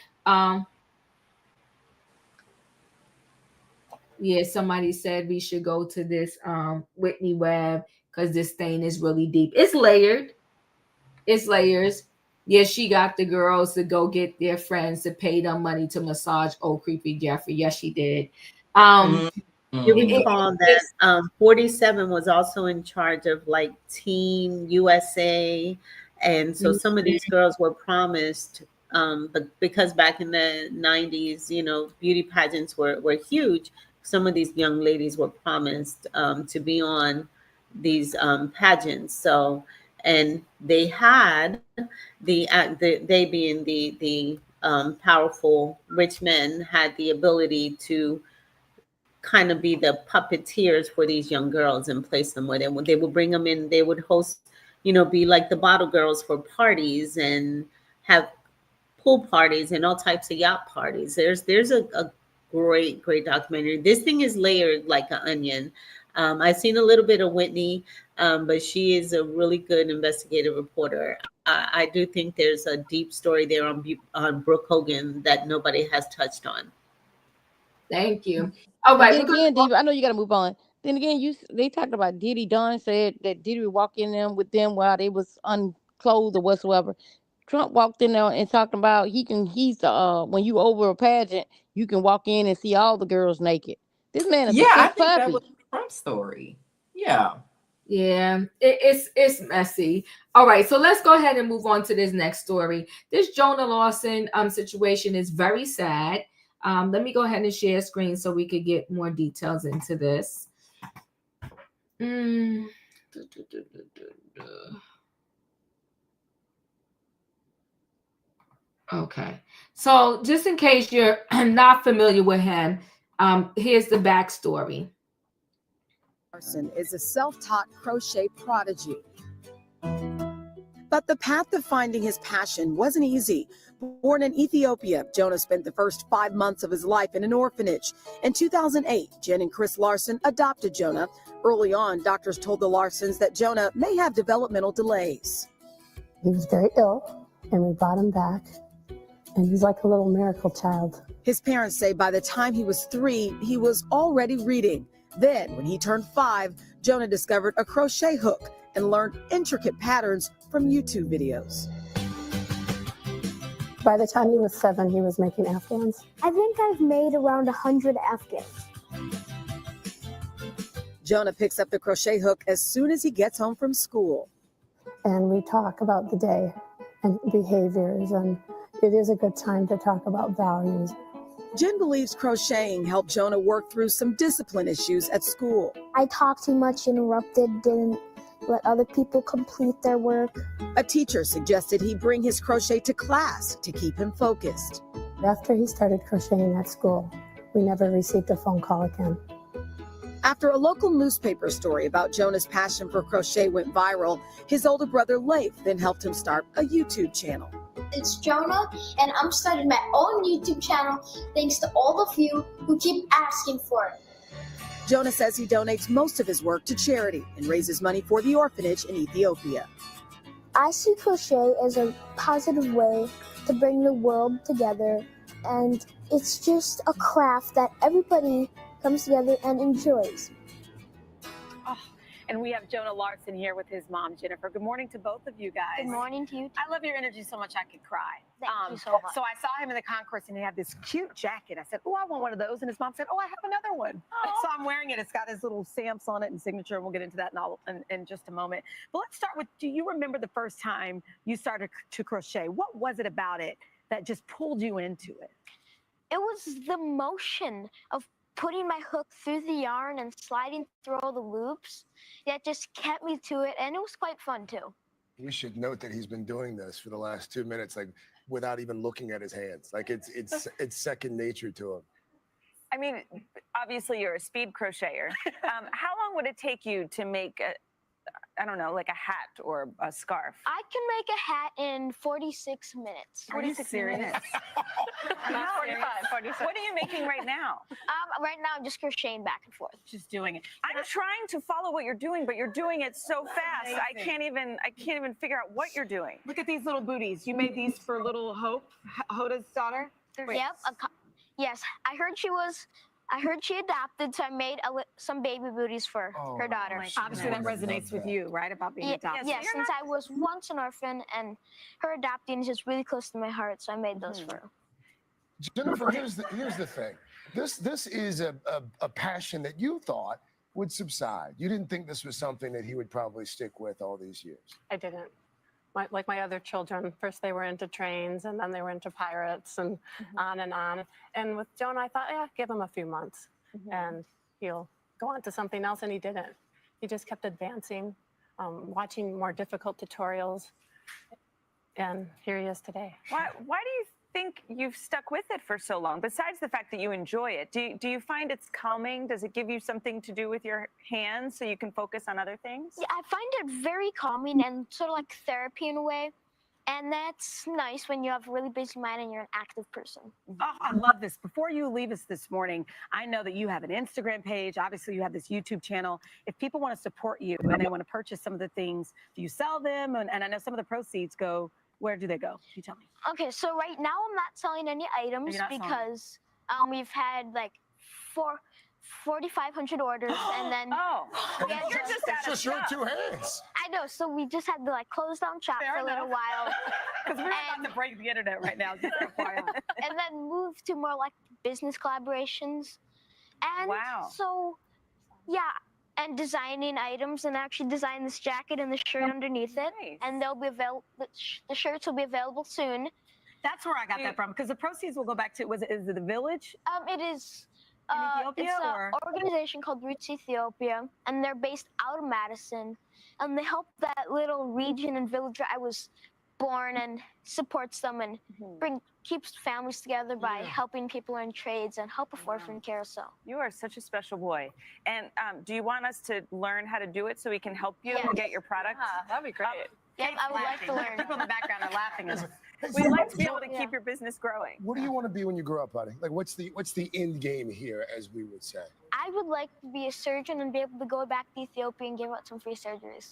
Yeah, somebody said we should go to this Whitney Webb because this thing is really deep. It's layered. It's layers. Yeah, she got the girls to go get their friends to pay them money to massage old creepy Jeffrey. Yes, she did. You recall that 47 was also in charge of like Team USA. And so some of these girls were promised, but because back in the 90s, beauty pageants were huge, some of these young ladies were promised to be on these pageants. So, and they had they being the powerful rich men had the ability to kind of be the puppeteers for these young girls and place them where they would bring them in. They would host, be like the bottle girls for parties and have pool parties and all types of yacht parties. There's a great documentary. This thing is layered like an onion. I've seen a little bit of Whitney, but she is a really good investigative reporter. I do think there's a deep story there on Brooke Hogan that nobody has touched on. Thank you. All right. Again, Diva, I know you got to move on. Then again, they talked about Diddy. Don said that Diddy would walk in there with them while they was unclothed or whatsoever. Trump walked in there and talked about when you over a pageant, you can walk in and see all the girls naked. This man is a sick I think puppy. that was Trump's story. Yeah. Yeah, it's messy. All right, so let's go ahead and move on to this next story. This Jonah Larson situation is very sad. Let me go ahead and share screen so we could get more details into this. Okay, so just in case you're not familiar with him, here's the backstory. Larson is a self-taught crochet prodigy. But the path to finding his passion wasn't easy. Born in Ethiopia, Jonah spent the first 5 months of his life in an orphanage. In 2008, Jen and Chris Larson adopted Jonah. Early on, doctors told the Larsons that Jonah may have developmental delays. He was very ill, and we brought him back, and he's like a little miracle child. His parents say by the time he was 3, he was already reading. Then, when he turned 5, Jonah discovered a crochet hook and learned intricate patterns from YouTube videos. By the time he was 7, he was making Afghans. I think I've made around 100 Afghans. Jonah picks up the crochet hook as soon as he gets home from school. And we talk about the day and behaviors, and it is a good time to talk about values. Jen believes crocheting helped Jonah work through some discipline issues at school. I talked too much, interrupted, didn't let other people complete their work. A teacher suggested he bring his crochet to class to keep him focused. After he started crocheting at school, we never received a phone call again. After a local newspaper story about Jonah's passion for crochet went viral, his older brother Leif then helped him start a YouTube channel. It's Jonah, and I'm starting my own YouTube channel thanks to all of you who keep asking for it. Jonah says he donates most of his work to charity and raises money for the orphanage in Ethiopia. I see crochet as a positive way to bring the world together, and it's just a craft that everybody comes together and enjoys. Oh, and we have Jonah Larson here with his mom, Jennifer. Good morning to both of you guys. Good morning to you. I love your energy so much I could cry. Thank you so much. So I saw him in the concourse and he had this cute jacket. I said, oh, I want one of those. And his mom said, oh, I have another one. So I'm wearing it. It's got his little stamps on it and signature. And we'll get into that in just a moment. But let's start with, do you remember the first time you started to crochet? What was it about it that just pulled you into it? It was the motion of putting my hook through the yarn and sliding through all the loops that just kept me to it, and it was quite fun too. We should note that he's been doing this for the last 2 minutes, like without even looking at his hands. Like it's second nature to him. I mean, obviously you're a speed crocheter. How long would it take you to make I don't know, like a hat or a scarf? I can make a hat in 46 minutes. 46 minutes. 45. What are you making right now? Right now I'm just crocheting back and forth. Just doing it. I'm trying to follow what you're doing, but you're doing it so fast. I can't even figure out what you're doing. Look at these little booties. You made these for little Hoda's daughter? Yep. Yes, I heard she adopted, so I made some baby booties for her daughter. Obviously that resonates with you, right? About being adopted. Yes, since I was once an orphan, and her adopting is just really close to my heart, so I made those for her. Jennifer, here's the thing. This is a passion that you thought would subside. You didn't think this was something that he would probably stick with all these years. I didn't. Like my other children, first they were into trains and then they were into pirates and on and on. And with Jonah, I thought, yeah, give him a few months and he'll go on to something else, and he didn't. He just kept advancing, watching more difficult tutorials, and here he is today. Why do you think you've stuck with it for so long? Besides the fact that you enjoy it, do you find it's calming? Does it give you something to do with your hands so you can focus on other things? Yeah, I find it very calming and sort of like therapy in a way. And that's nice when you have a really busy mind and you're an active person. Oh, I love this. Before you leave us this morning, I know that you have an Instagram page. Obviously, you have this YouTube channel. If people want to support you and they want to purchase some of the things, do you sell them? And I know some of the proceeds go, where do they go? You tell me. Okay, so right now I'm not selling any items because we've had like 4,500 orders, and then you're just out of your 2 hands. I know, so we just had to like close down shop for a little while, because we're about to break the internet right now. Just FYI. And then move to more like business collaborations, and so yeah. And designing items, and actually design this jacket and the shirt underneath it, and they'll be available. The shirts will be available soon. That's where I got that from, because the proceeds will go back to. Is it the village? It is. Ethiopia, it's or? An organization called Roots Ethiopia, and they're based out of Madison, and they help that little region and village where I was born, and supports them and keeps families together by helping people learn trades and help with orphan carousel. You are such a special boy. And do you want us to learn how to do it so we can help you and get your product? That'd be great. Yes, I would like to learn. People in the background are laughing. We'd like to be able to keep your business growing. What do you want to be when you grow up, buddy? Like, what's the end game here, as we would say? I would like to be a surgeon and be able to go back to Ethiopia and give out some free surgeries.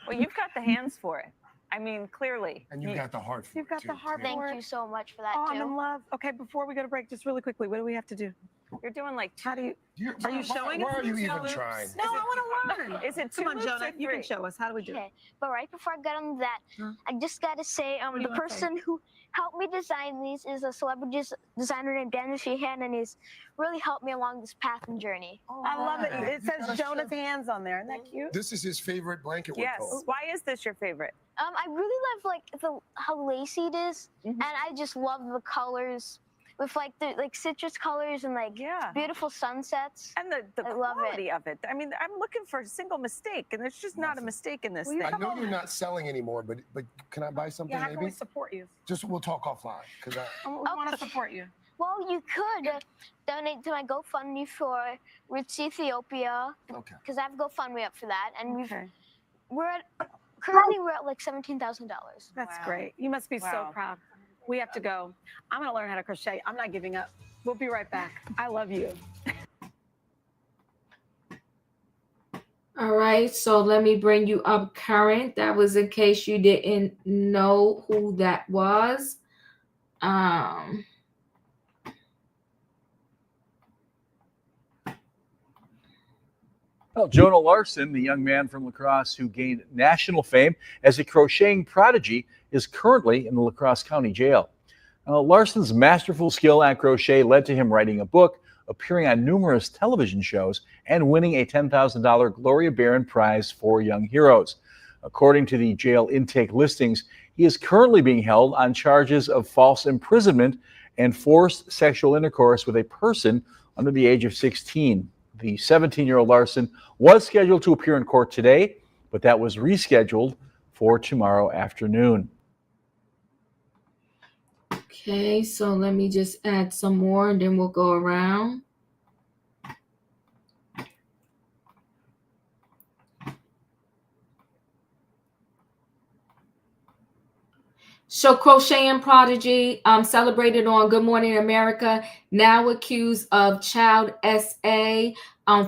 Well, you've got the hands for it. I mean, clearly. And you've got the heart for it. You've got the heart for it. Thank you so much for that, too. too. I'm in love. Okay, before we go to break, just really quickly, what do we have to do? You're doing like, how do you, are you showing us? Why are you even trying? No, I want to learn. Is it two Come on, loops Jonah, or you can three? show us. How do we do it? Okay, but right before I get on that, I just got to say, the person who helped me design these is a celebrity designer named Daniel Sheehan, and he's really helped me along this path and journey. Oh, I love it. It says Jonah's hands on there. Isn't that cute? This is his favorite blanket. We're Yes. told. Why is this your favorite? I really love like how lacy it is, and I just love the colors. with like the citrus colors and like beautiful sunsets. And the I love quality of it. I mean, I'm looking for a single mistake, and there's just not a mistake in this thing. I know you're not selling anymore, but can I buy something? Yeah, how can we maybe? support you? Just we'll talk offline because We want to support you. Well, you could donate to my GoFundMe for Roots Ethiopia. Okay. Because I have GoFundMe up for that, and currently we're at like $17,000. That's great. You must be so proud. We have to go. I'm going to learn how to crochet. I'm not giving up. We'll be right back. I love you. All right, so let me bring you up current. That was in case you didn't know who that was. Well, Jonah Larson, the young man from La Crosse who gained national fame as a crocheting prodigy, is currently in the La Crosse County Jail. Larson's masterful skill at crochet led to him writing a book, appearing on numerous television shows, and winning a $10,000 Gloria Barron Prize for Young Heroes. According to the jail intake listings, he is currently being held on charges of false imprisonment and forced sexual intercourse with a person under the age of 16. The 17-year-old Larson was scheduled to appear in court today, but that was rescheduled for tomorrow afternoon. Okay, so let me just add some more and then we'll go around. So crocheting prodigy celebrated on Good Morning America, now accused of child SA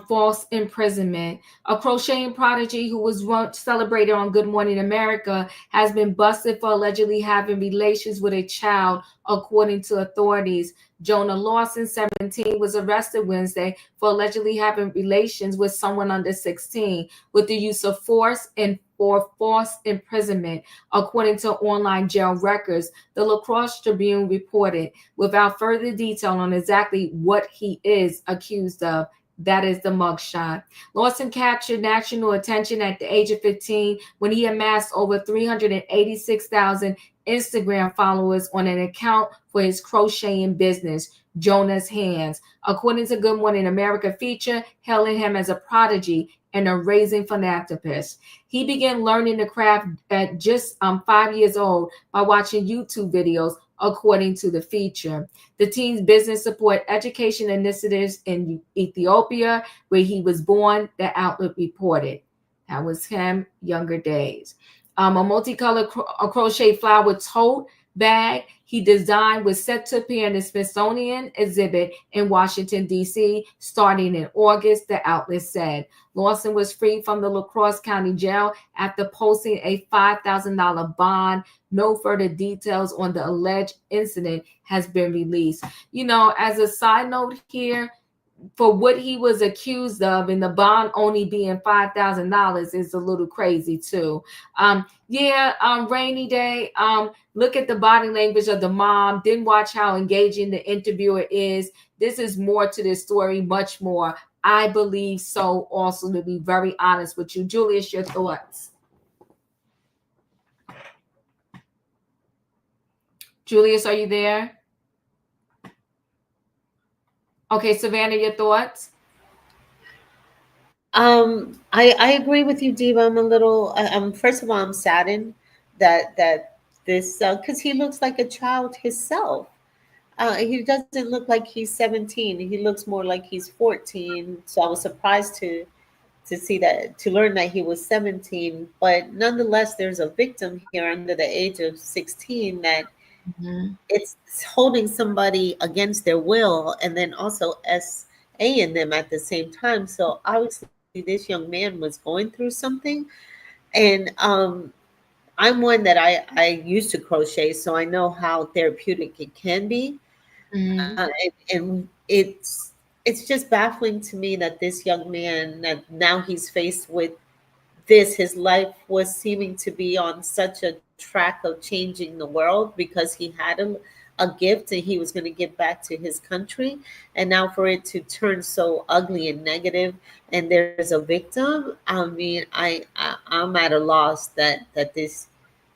false imprisonment. A crocheting prodigy who was once celebrated on Good Morning America has been busted for allegedly having relations with a child, according to authorities. Jonah Larson, 17, was arrested Wednesday for allegedly having relations with someone under 16 with the use of force and for false imprisonment, according to online jail records. The La Crosse Tribune reported, without further detail on exactly what he is accused of. That is the mugshot. Larson captured national attention at the age of 15 when he amassed over 386,000 Instagram followers on an account for his crocheting business, Jonah's Hands. According to Good Morning America feature, hailing him as a prodigy and a raising philanthropist. He began learning the craft at just 5 years old by watching YouTube videos, according to the feature. The teen's business support education initiatives in Ethiopia, where he was born, the outlet reported. That was him, younger days. A multicolored crochet flower tote bag he designed was set to appear in the Smithsonian exhibit in Washington, D.C., starting in August, the outlet said. Larson was freed from the La Crosse County Jail after posting a $5,000 bond. No further details on the alleged incident has been released. You know, as a side note here, for what he was accused of and the bond only being $5,000 is a little crazy too. Rainy day. Look at the body language of the mom. Then watch how engaging the interviewer is. This is more to this story, much more. I believe so also, to be very honest with you. Julius, your thoughts? Julius, are you there? Okay, Savannah, your thoughts? I agree with you, Diva. I'm a little. First of all, I'm saddened that this because he looks like a child himself. He doesn't look like he's 17. He looks more like he's 14. So I was surprised to see that, to learn that he was 17. But nonetheless, there's a victim here under the age of 16 that. Mm-hmm. It's holding somebody against their will, and then also SA-ing them at the same time. So obviously, this young man was going through something, and I'm one that I used to crochet, so I know how therapeutic it can be. Mm-hmm. And it's just baffling to me that this young man, that now he's faced with this, his life was seeming to be on such a track of changing the world because he had a gift and he was going to give back to his country, and now for it to turn so ugly and negative and there's a victim. I mean, I'm at a loss that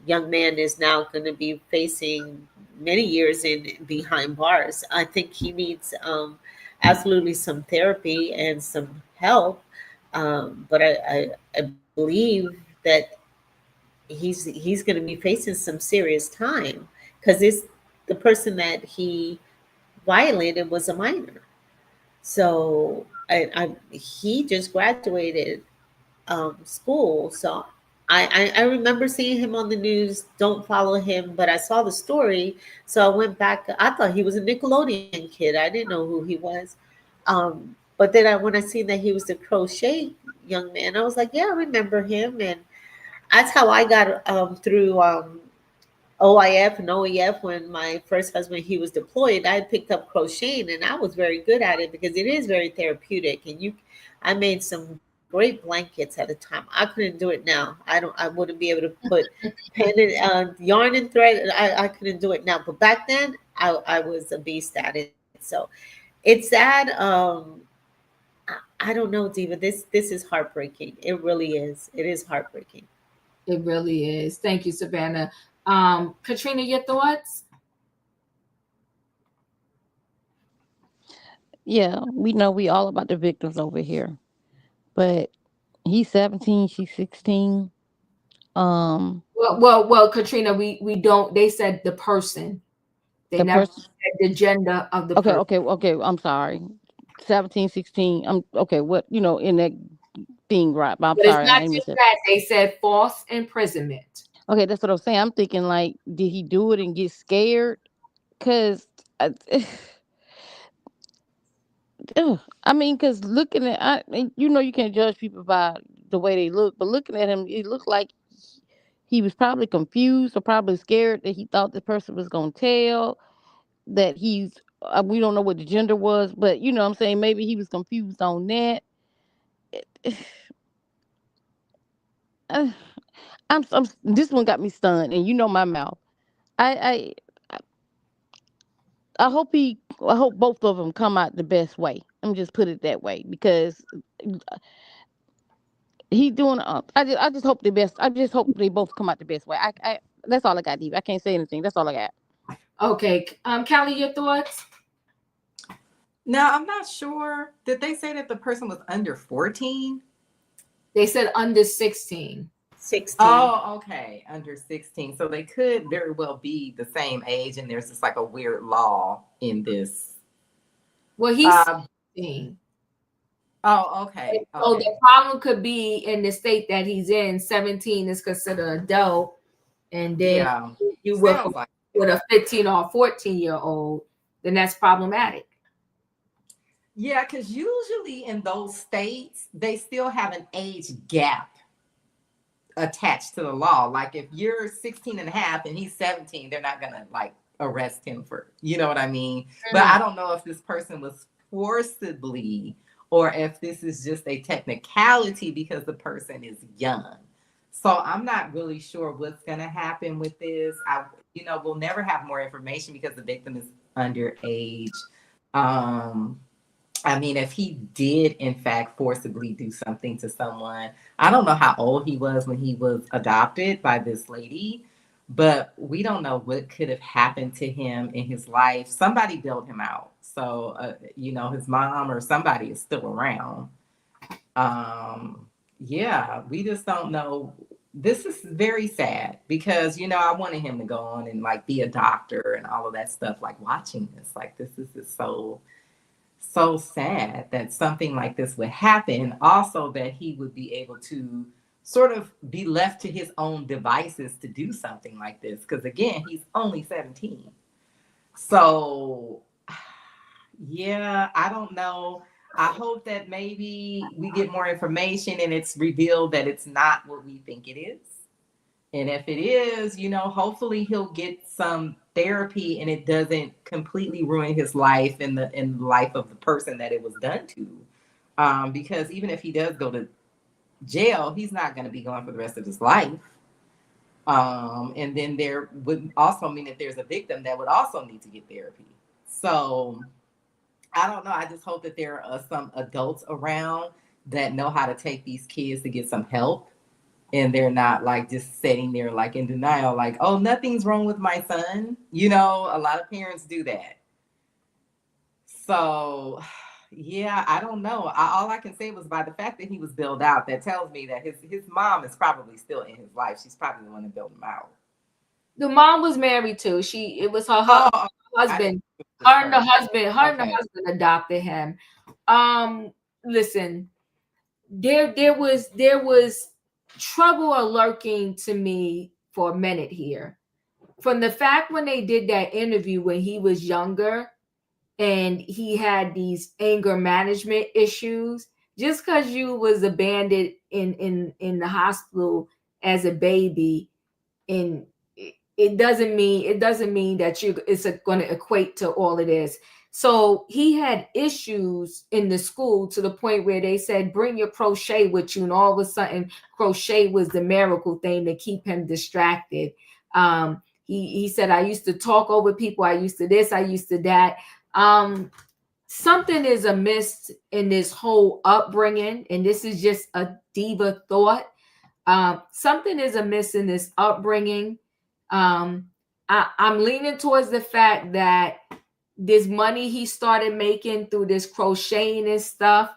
young man is now going to be facing many years in behind bars. I think he needs absolutely some therapy and some help. But I believe that he's going to be facing some serious time because the person that he violated was a minor. So he just graduated school. So I remember seeing him on the news. Don't follow him, but I saw the story. So I went back. I thought he was a Nickelodeon kid. I didn't know who he was. But then when I seen that he was the crochet young man, I was like, yeah, I remember him. And that's how I got through OIF and OEF when my first husband, he was deployed. I picked up crocheting and I was very good at it because it is very therapeutic. And I made some great blankets at the time. I couldn't do it now. I wouldn't be able to put pen and yarn and thread. I couldn't do it now. But back then I was a beast at it. So it's sad. I don't know, Diva. This is heartbreaking. It really is. It is heartbreaking. It really is. Thank you, Savannah. Katrina, your thoughts? Yeah, we know we all about the victims over here, but he's 17, she's 16. Well, Katrina, we don't. They said the person. They The never person. said the gender of the person. Okay. I'm sorry. 17, 16. Okay. What in that thing, right? But I'm But it's sorry. not I didn't just miss it. that. They said false imprisonment. Okay, that's what I'm saying. I'm thinking like, did he do it and get scared? Cause, I mean, cause looking at, you can't judge people by the way they look, but looking at him, it looked like he was probably confused or probably scared that he thought the person was gonna tell that we don't know what the gender was, but you know what I'm saying, maybe he was confused on that. Uh, this one got me stunned, and you know my mouth. I I hope both of them come out the best way. Let me just put it that way because he doing. I just hope the best. I just hope they both come out the best way. I that's all I got, Eve. I can't say anything. That's all I got. Okay, Callie, your thoughts? Now, I'm not sure. Did they say that the person was under 14? They said under 16. 16. Oh, okay. Under 16. So they could very well be the same age, and there's just like a weird law in this. Well, he's 16. Oh, okay. So the problem could be in the state that he's in. 17 is considered adult, and then you with a 15 or 14-year-old, then that's problematic. Yeah, because usually in those states, they still have an age gap attached to the law. Like if you're 16 and a half and he's 17, they're not going to like arrest him for, you know what I mean? Mm-hmm. But I don't know if this person was forcibly or if this is just a technicality because the person is young. So I'm not really sure what's going to happen with this. We'll never have more information because the victim is underage. I mean, if he did, in fact, forcibly do something to someone, I don't know how old he was when he was adopted by this lady, but we don't know what could have happened to him in his life. Somebody bailed him out. So, his mom or somebody is still around. Yeah, we just don't know. This is very sad because, I wanted him to go on and like be a doctor and all of that stuff, like watching this, like this is so sad that something like this would happen. Also that he would be able to sort of be left to his own devices to do something like this. Because again, he's only 17. So yeah, I don't know. I hope that maybe we get more information and it's revealed that it's not what we think it is. And if it is, hopefully he'll get some therapy and it doesn't completely ruin his life and the life of the person that it was done to. Because even if he does go to jail, he's not going to be gone for the rest of his life. And then there would also mean that there's a victim that would also need to get therapy. So I don't know. I just hope that there are some adults around that know how to take these kids to get some help. and they're not like just sitting there like in denial, like, oh, nothing's wrong with my son. You know, a lot of parents do that. So, yeah, I don't know. All I can say was by the fact that he was bailed out, that tells me that his mom is probably still in his life. She's probably the one that bailed him out. The mom was married too. It was her husband. Her and the husband adopted him. Listen, there was trouble lurking to me for a minute here. From the fact when they did that interview when he was younger and he had these anger management issues, just because you was abandoned in the hospital as a baby, and it doesn't mean that it's going to equate to all of this. So he had issues in the school to the point where they said, bring your crochet with you. And all of a sudden, crochet was the miracle thing to keep him distracted. He said, I used to talk over people. I used to this, I used to that. Something is amiss in this whole upbringing. And this is just a diva thought. Something is amiss in this upbringing. I'm leaning towards the fact that this money he started making through this crocheting and stuff,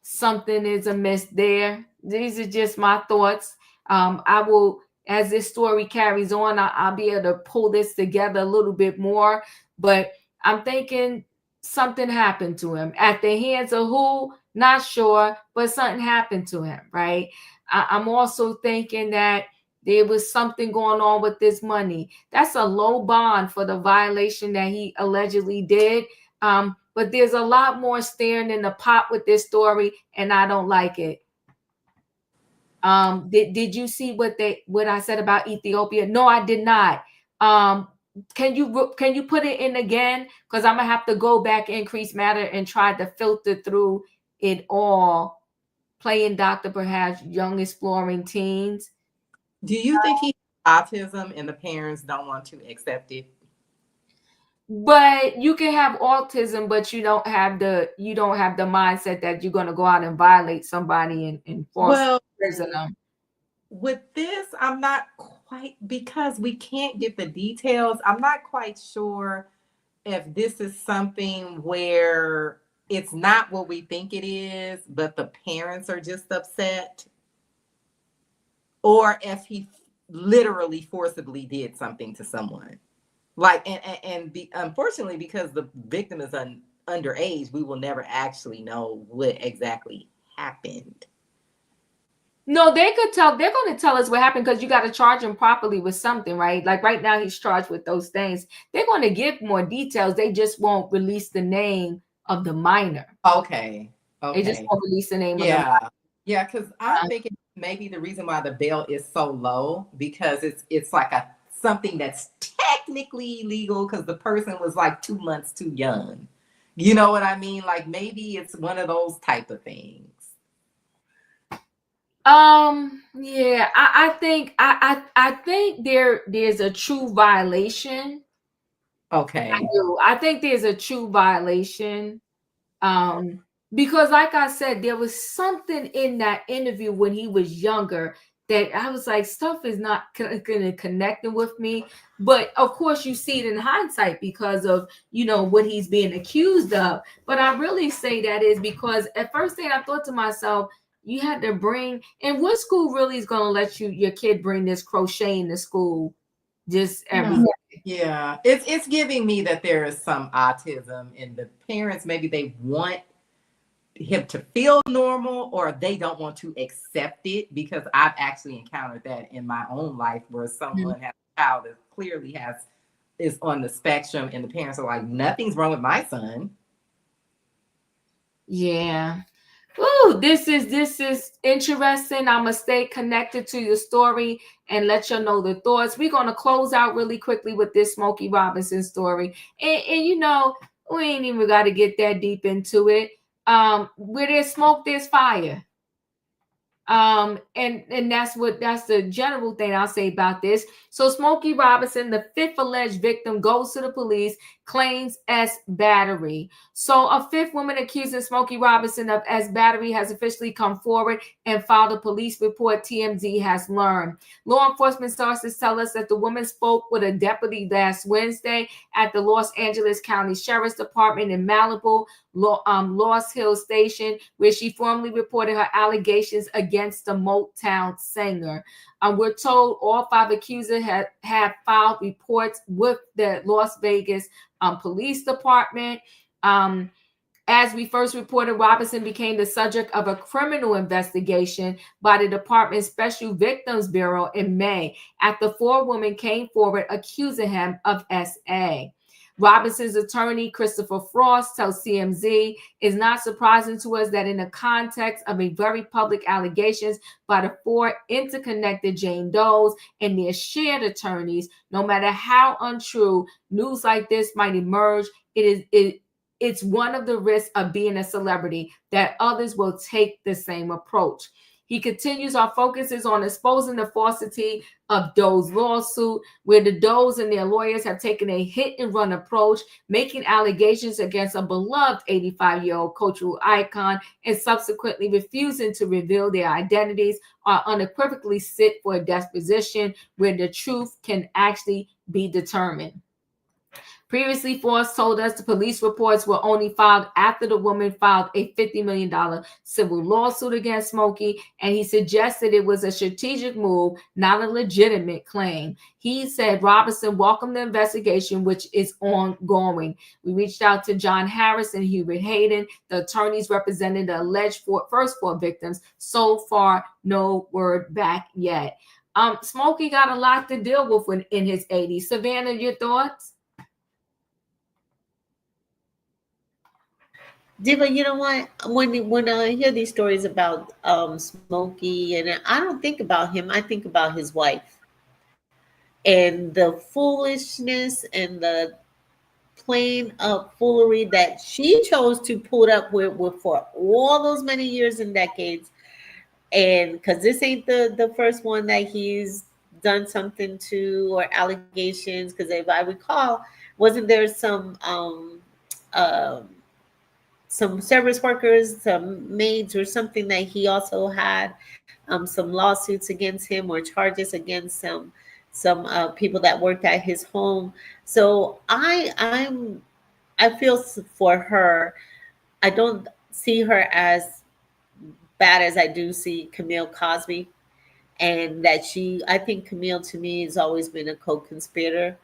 something is amiss there. These are just my thoughts. I will, as this story carries on, I'll be able to pull this together a little bit more, but I'm thinking something happened to him at the hands of who, not sure, but something happened to him, right? I'm also thinking that there was something going on with this money. That's a low bond for the violation that he allegedly did. But there's a lot more staring in the pot with this story, and I don't like it. Did you see what I said about Ethiopia? No, I did not. Can you put it in again? Because I'm gonna have to go back Increased Matter and try to filter through it all. Playing doctor, perhaps young exploring teens. Do you think he has autism and the parents don't want to accept it? But you can have autism, but you don't have the mindset that you're going to go out and violate somebody and force prison them. With this, I'm not quite, because we can't get the details. I'm not quite sure if this is something where it's not what we think it is, but the parents are just upset, or if he literally forcibly did something to someone. Like, unfortunately, because the victim is underage, we will never actually know what exactly happened. No, they could tell. They're going to tell us what happened because you got to charge him properly with something, right? Like right now, he's charged with those things. They're going to give more details. They just won't release the name of the minor. Okay. They just won't release the name of the minor. Yeah, because I'm thinking maybe the reason why the bail is so low, because it's like something that's technically legal because the person was like 2 months too young. You know what I mean? Like maybe it's one of those type of things. Yeah, I think there's a true violation. Okay. I think there's a true violation. Because like I said, there was something in that interview when he was younger that I was like, stuff is not gonna connecting with me. But of course you see it in hindsight because of, what he's being accused of. But I really say that is because at first thing I thought to myself, you had to bring, and what school really is going to let your kid bring this crocheting to school just every day? Yeah, it's giving me that there is some autism, and the parents, maybe they want him to feel normal or they don't want to accept it, because I've actually encountered that in my own life where someone has a child that clearly is on the spectrum and the parents are like, nothing's wrong with my son. Yeah. Ooh, this is interesting. I'm gonna stay connected to your story and let you know the thoughts. We're gonna close out really quickly with this Smokey Robinson story, and we ain't even got to get that deep into it. Where there's smoke, there's fire. And that's the general thing I'll say about this. So Smokey Robinson, the fifth alleged victim, goes to the police. claims S battery. So a fifth woman accusing Smokey Robinson of S battery has officially come forward and filed a police report, TMZ has learned. Law enforcement sources tell us that the woman spoke with a deputy last Wednesday at the Los Angeles County Sheriff's Department in Malibu, Lost Hill Station, where she formally reported her allegations against the Motown singer. We're told all 5 accusers have filed reports with the Las Vegas Police Department. As we first reported, Robinson became the subject of a criminal investigation by the department's Special Victims Bureau in May after 4 women came forward accusing him of SA. Robinson's attorney, Christopher Frost, tells CMZ, "It's not surprising to us that in the context of a very public allegations by the 4 interconnected Jane Does and their shared attorneys, no matter how untrue news like this might emerge, it's one of the risks of being a celebrity that others will take the same approach." He continues, "Our focus is on exposing the falsity of Doe's lawsuit, where the Does and their lawyers have taken a hit-and-run approach, making allegations against a beloved 85-year-old cultural icon and subsequently refusing to reveal their identities or unequivocally sit for a deposition where the truth can actually be determined." Previously, Force told us the police reports were only filed after the woman filed a $50 million civil lawsuit against Smokey, and he suggested it was a strategic move, not a legitimate claim. He said Robinson welcomed the investigation, which is ongoing. We reached out to John Harris and Hubert Hayden, the attorneys representing the alleged first 4 victims. So far, no word back yet. Smokey got a lot to deal with in his 80s. Savannah, your thoughts? Diva, you know what? When I hear these stories about Smokey, and I don't think about him, I think about his wife and the foolishness and the plain up foolery that she chose to put up with for all those many years and decades. And because this ain't the first one that he's done something to or allegations, because if I recall, wasn't there some service workers, some maids or something that he also had some lawsuits against him or charges against some people that worked at his home. So I feel for her. I don't see her as bad as I do see Camille Cosby, and that I think Camille to me has always been a co-conspirator,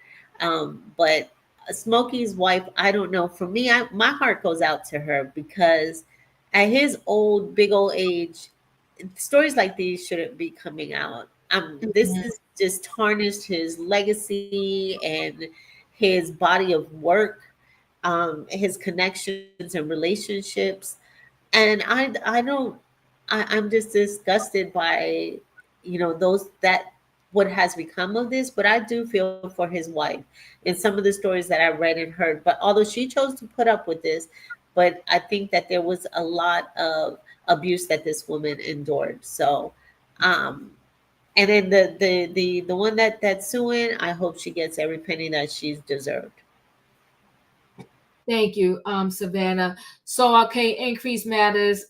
but Smokey's wife, I don't know. For me, my heart goes out to her because at his big old age, stories like these shouldn't be coming out. This is just tarnished his legacy and his body of work, his connections and relationships. And I'm just disgusted by, what has become of this, but I do feel for his wife in some of the stories that I read and heard. But although she chose to put up with this, but I think that there was a lot of abuse that this woman endured. So, and then the one that's suing, I hope she gets every penny that she's deserved. Thank you, Savannah. So, okay, increased matters.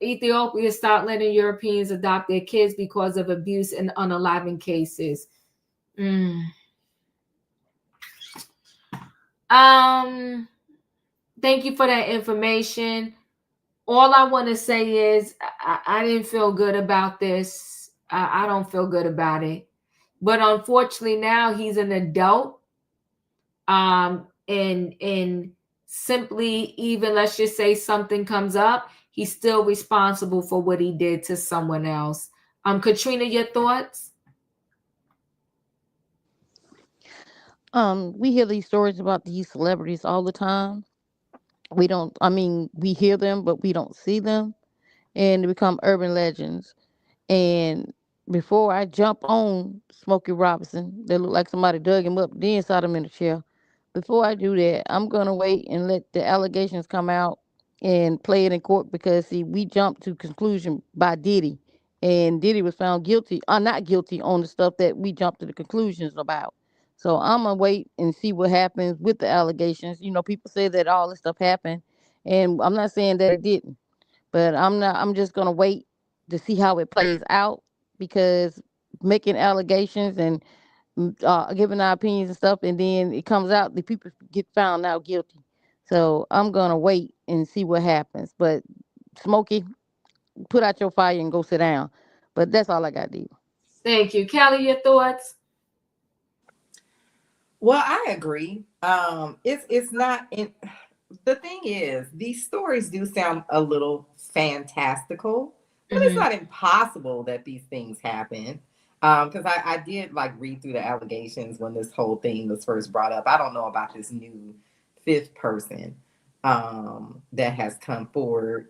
Ethiopia start letting Europeans adopt their kids because of abuse and unaliving cases. Thank you for that information. All I want to say is I didn't feel good about this. I don't feel good about it. But unfortunately now he's an adult. And simply, even let's just say something comes up, he's still responsible for what he did to someone else. Katrina, your thoughts? We hear these stories about these celebrities all the time. We hear them, but we don't see them, and they become urban legends. And before I jump on Smokey Robinson, that looked like somebody dug him up, then shot him in the chair. Before I do that, I'm gonna wait and let the allegations come out and play it in court, because see, we jumped to conclusion by Diddy, and Diddy was found guilty or not guilty on the stuff that we jumped to the conclusions about. So I'm gonna wait and see what happens with the allegations. You know, people say that all this stuff happened, and I'm not saying that it didn't, but I'm just gonna wait to see how it plays out, because making allegations and giving our opinions and stuff, and then it comes out, the people get found out guilty. So I'm gonna wait and see what happens. But Smokey, put out your fire and go sit down. But that's all I got, Diva. Thank you. Kelly, your thoughts? Well, I agree. It's not in. The thing is, these stories do sound a little fantastical, but it's not impossible that these things happen. Because I did like read through the allegations when this whole thing was first brought up. I don't know about this new fifth person that has come forward.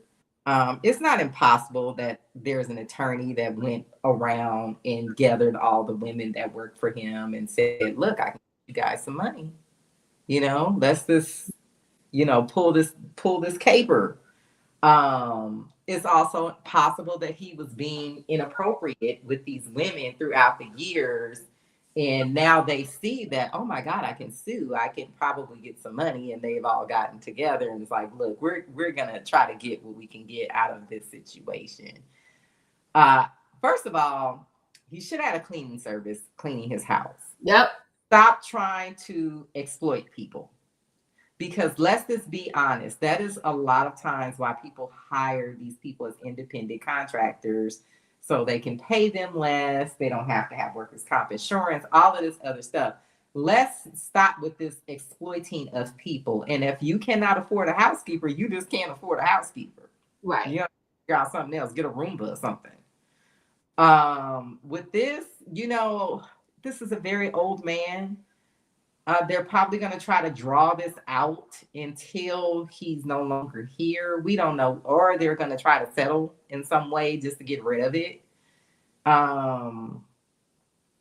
It's not impossible that there's an attorney that went around and gathered all the women that worked for him and said, look, I can give you guys some money. You know, let's just, you know, pull this caper. It's also possible that he was being inappropriate with these women throughout the years. And now they see that, oh my God, I can sue. I can probably get some money. And they've all gotten together and it's like, look, we're going to try to get what we can get out of this situation. First of all, he should have had a cleaning service cleaning his house. Yep. Stop trying to exploit people. Because let's just be honest, that is a lot of times why people hire these people as independent contractors, so they can pay them less. They don't have to have workers' comp insurance, all of this other stuff. Let's stop with this exploiting of people. And if you cannot afford a housekeeper, you just can't afford a housekeeper. Right. You know, figure out something else, get a Roomba or something. With this, you know, this is a very old man. They're probably going to try to draw this out until he's no longer here. We don't know. Or they're going to try to settle in some way just to get rid of it.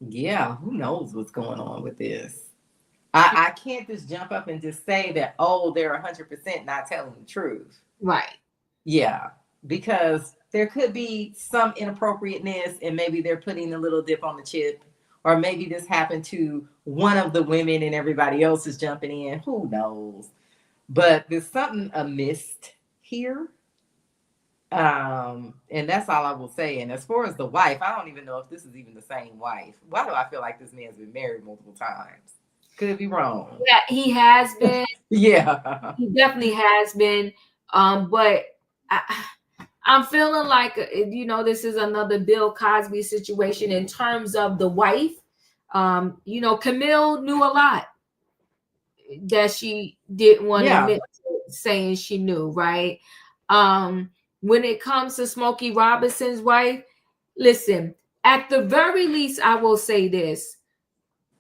Yeah, who knows what's going on with this? I can't just jump up and just say that, oh, they're 100% not telling the truth. Right. Yeah, because there could be some inappropriateness and maybe they're putting a little dip on the chip. Or maybe this happened to one of the women and everybody else is jumping in. Who knows? But there's something amiss here. And that's all I will say. And as far as the wife, I don't even know if this is even the same wife. Why do I feel like this man's been married multiple times? Could be wrong. Yeah, he has been. Yeah. He definitely has been. But I'm feeling like, you know, this is another Bill Cosby situation in terms of the wife. You know, Camille knew a lot that she didn't want to admit to, saying she knew, right? When it comes to Smokey Robinson's wife, listen, at the very least, I will say this.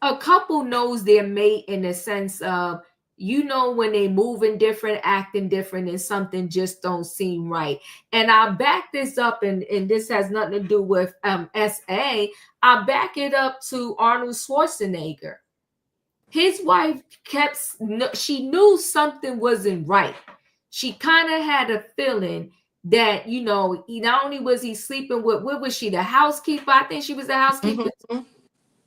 A couple knows their mate in the sense of, you know, when they moving different, acting different, and something just don't seem right. And I'll back this up, and this has nothing to do with SA. I'll back it up to Arnold Schwarzenegger. His wife she knew something wasn't right. She kind of had a feeling that, you know, not only was he sleeping with, what was she, the housekeeper? I think she was the housekeeper.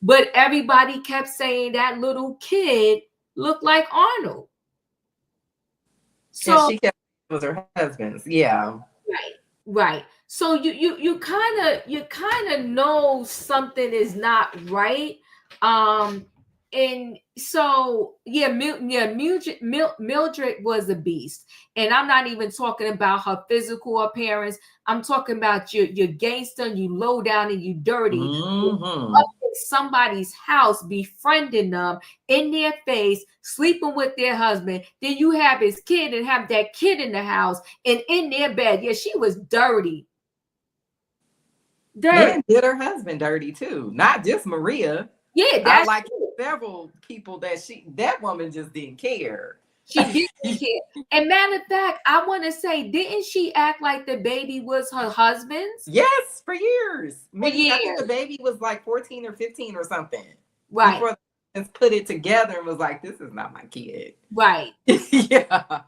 But everybody kept saying that little kid looked like Arnold. So she kept it was her husband's. Yeah. Right. So you kind of know something is not right. And so Mildred was a beast. And I'm not even talking about her physical appearance. I'm talking about you're gangster, and you low down, and you dirty. Up in somebody's house, befriending them in their face, sleeping with their husband. Then you have his kid and have that kid in the house and in their bed. Yeah, she was dirty. And did her husband dirty too. Not just Maria. Yeah, that's like several people that woman just didn't care. She didn't care. And matter of fact, I want to say, didn't she act like the baby was her husband's? Yes, for years. I think the baby was like 14 or 15 or something. Right. Before they put it together and was like, this is not my kid. Right. Yeah.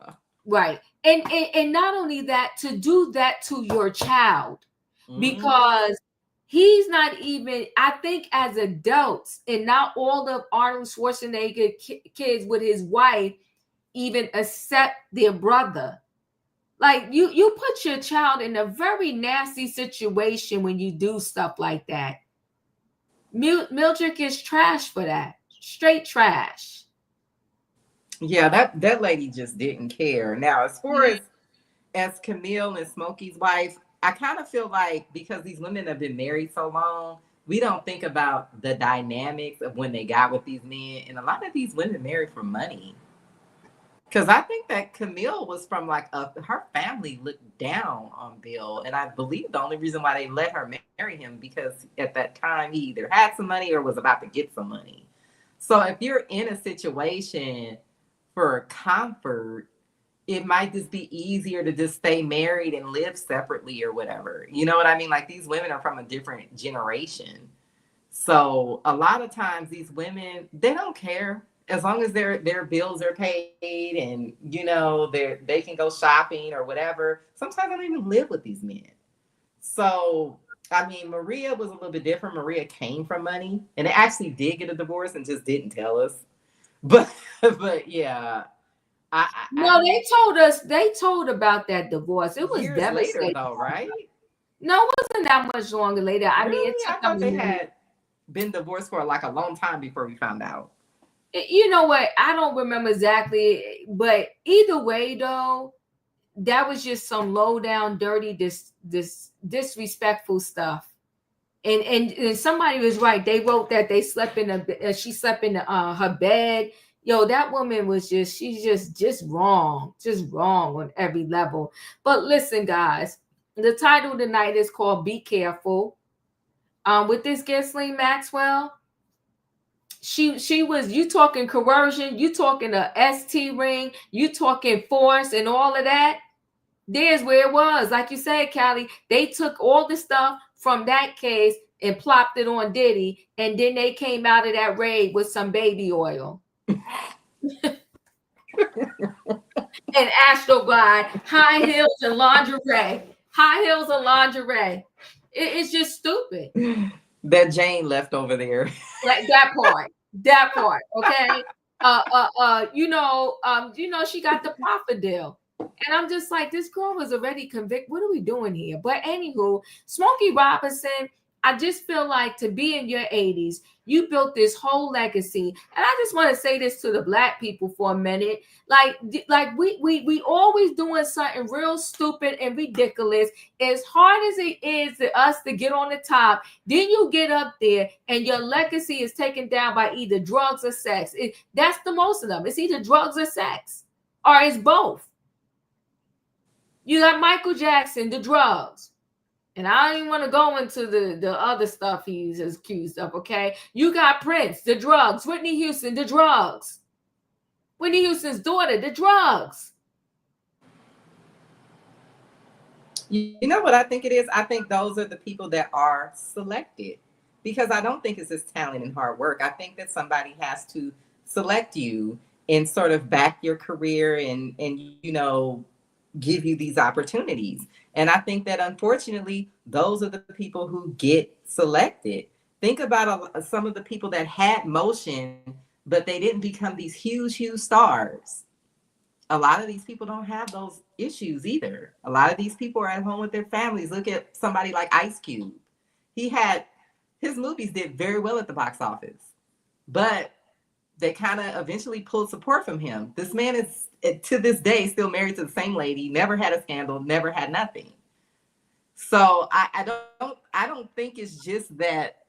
Right. And not only that, to do that to your child, because He's not even, I think as adults, and not all of Arnold Schwarzenegger kids with his wife even accept their brother. Like you put your child in a very nasty situation when you do stuff like that. Mildred gets trash for that. Straight trash. Yeah, that lady just didn't care. Now, as far as Camille and Smokey's wife, I kind of feel like because these women have been married so long, we don't think about the dynamics of when they got with these men. And a lot of these women married for money. Because I think that Camille was from like her family looked down on Bill. And I believe the only reason why they let her marry him because at that time he either had some money or was about to get some money. So if you're in a situation for comfort, it might just be easier to just stay married and live separately or whatever. You know what I mean? Like these women are from a different generation. So a lot of times these women, they don't care as long as their bills are paid and, you know, they can go shopping or whatever. Sometimes they don't even live with these men. So, I mean, Maria was a little bit different. Maria came from money and they actually did get a divorce and just didn't tell us. But yeah. They told us. They told about that divorce. It was years devastating. later, though, right? No, it wasn't that much longer later. I mean, it I took thought them they had been divorced for like a long time before we found out. You know what? I don't remember exactly, but either way, though, that was just some low down, dirty, disrespectful stuff. And somebody was right. They wrote that they slept in she slept in her bed. Yo, that woman was she's just wrong on every level. But listen, guys, the title tonight is called "Be Careful." With this Ghislaine Maxwell, she was, you talking coercion, you talking a ST ring, you talking force and all of that. There's where it was. Like you said, Callie, they took all the stuff from that case and plopped it on Diddy, and then they came out of that raid with some baby oil. And Astroglide, high heels and lingerie. It's just stupid. That Jane left over there. Like that part. Okay. She got the Proffer deal. And I'm just like, this girl was already convicted. What are we doing here? But anywho, Smokey Robinson, I just feel like to be in your 80s, you built this whole legacy. And I just want to say this to the Black people for a minute. Like we always doing something real stupid and ridiculous. As hard as it is to us to get on the top, then you get up there and your legacy is taken down by either drugs or sex. That's the most of them. It's either drugs or sex, or it's both. You got Michael Jackson, the drugs. And I don't even want to go into the other stuff he's accused of, okay? You got Prince, the drugs. Whitney Houston, the drugs. Whitney Houston's daughter, the drugs. You know what I think it is? I think those are the people that are selected. Because I don't think it's just talent and hard work. I think that somebody has to select you and sort of back your career and you know, give you these opportunities. And I think that unfortunately, those are the people who get selected. Think about some of the people that had motion, but they didn't become these huge Mm. stars. A lot of these people don't have those issues either. A lot of these people are at home with their families. Look at somebody like Ice Cube. His movies did very well at the box office, but they kind of eventually pulled support from him. This man is, to this day, still married to the same lady, never had a scandal, never had nothing. So I don't think it's just that,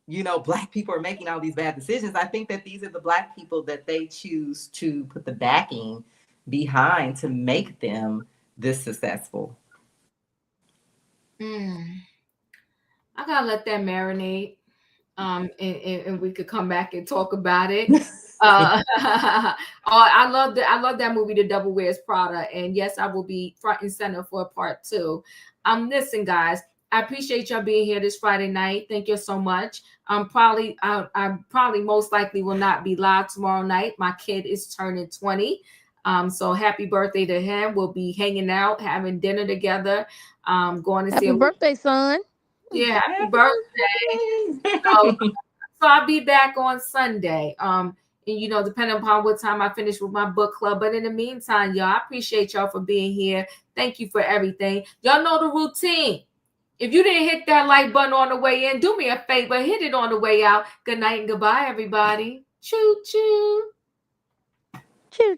you know, Black people are making all these bad decisions. I think that these are the Black people that they choose to put the backing behind to make them this successful. I gotta let that marinate. And we could come back and talk about it. I love that movie, The Devil Wears Prada. And yes, I will be front and center for part 2. Listen, guys, I appreciate y'all being here this Friday night. Thank you so much. I probably most likely will not be live tomorrow night. My kid is turning 20. So happy birthday to him. We'll be hanging out, having dinner together. Going to see Happy birthday, son. Yeah, happy birthday. So I'll be back on Sunday. And depending upon what time I finish with my book club. But in the meantime, y'all, I appreciate y'all for being here. Thank you for everything. Y'all know the routine. If you didn't hit that like button on the way in, do me a favor, hit it on the way out. Good night and goodbye, everybody. Choo choo.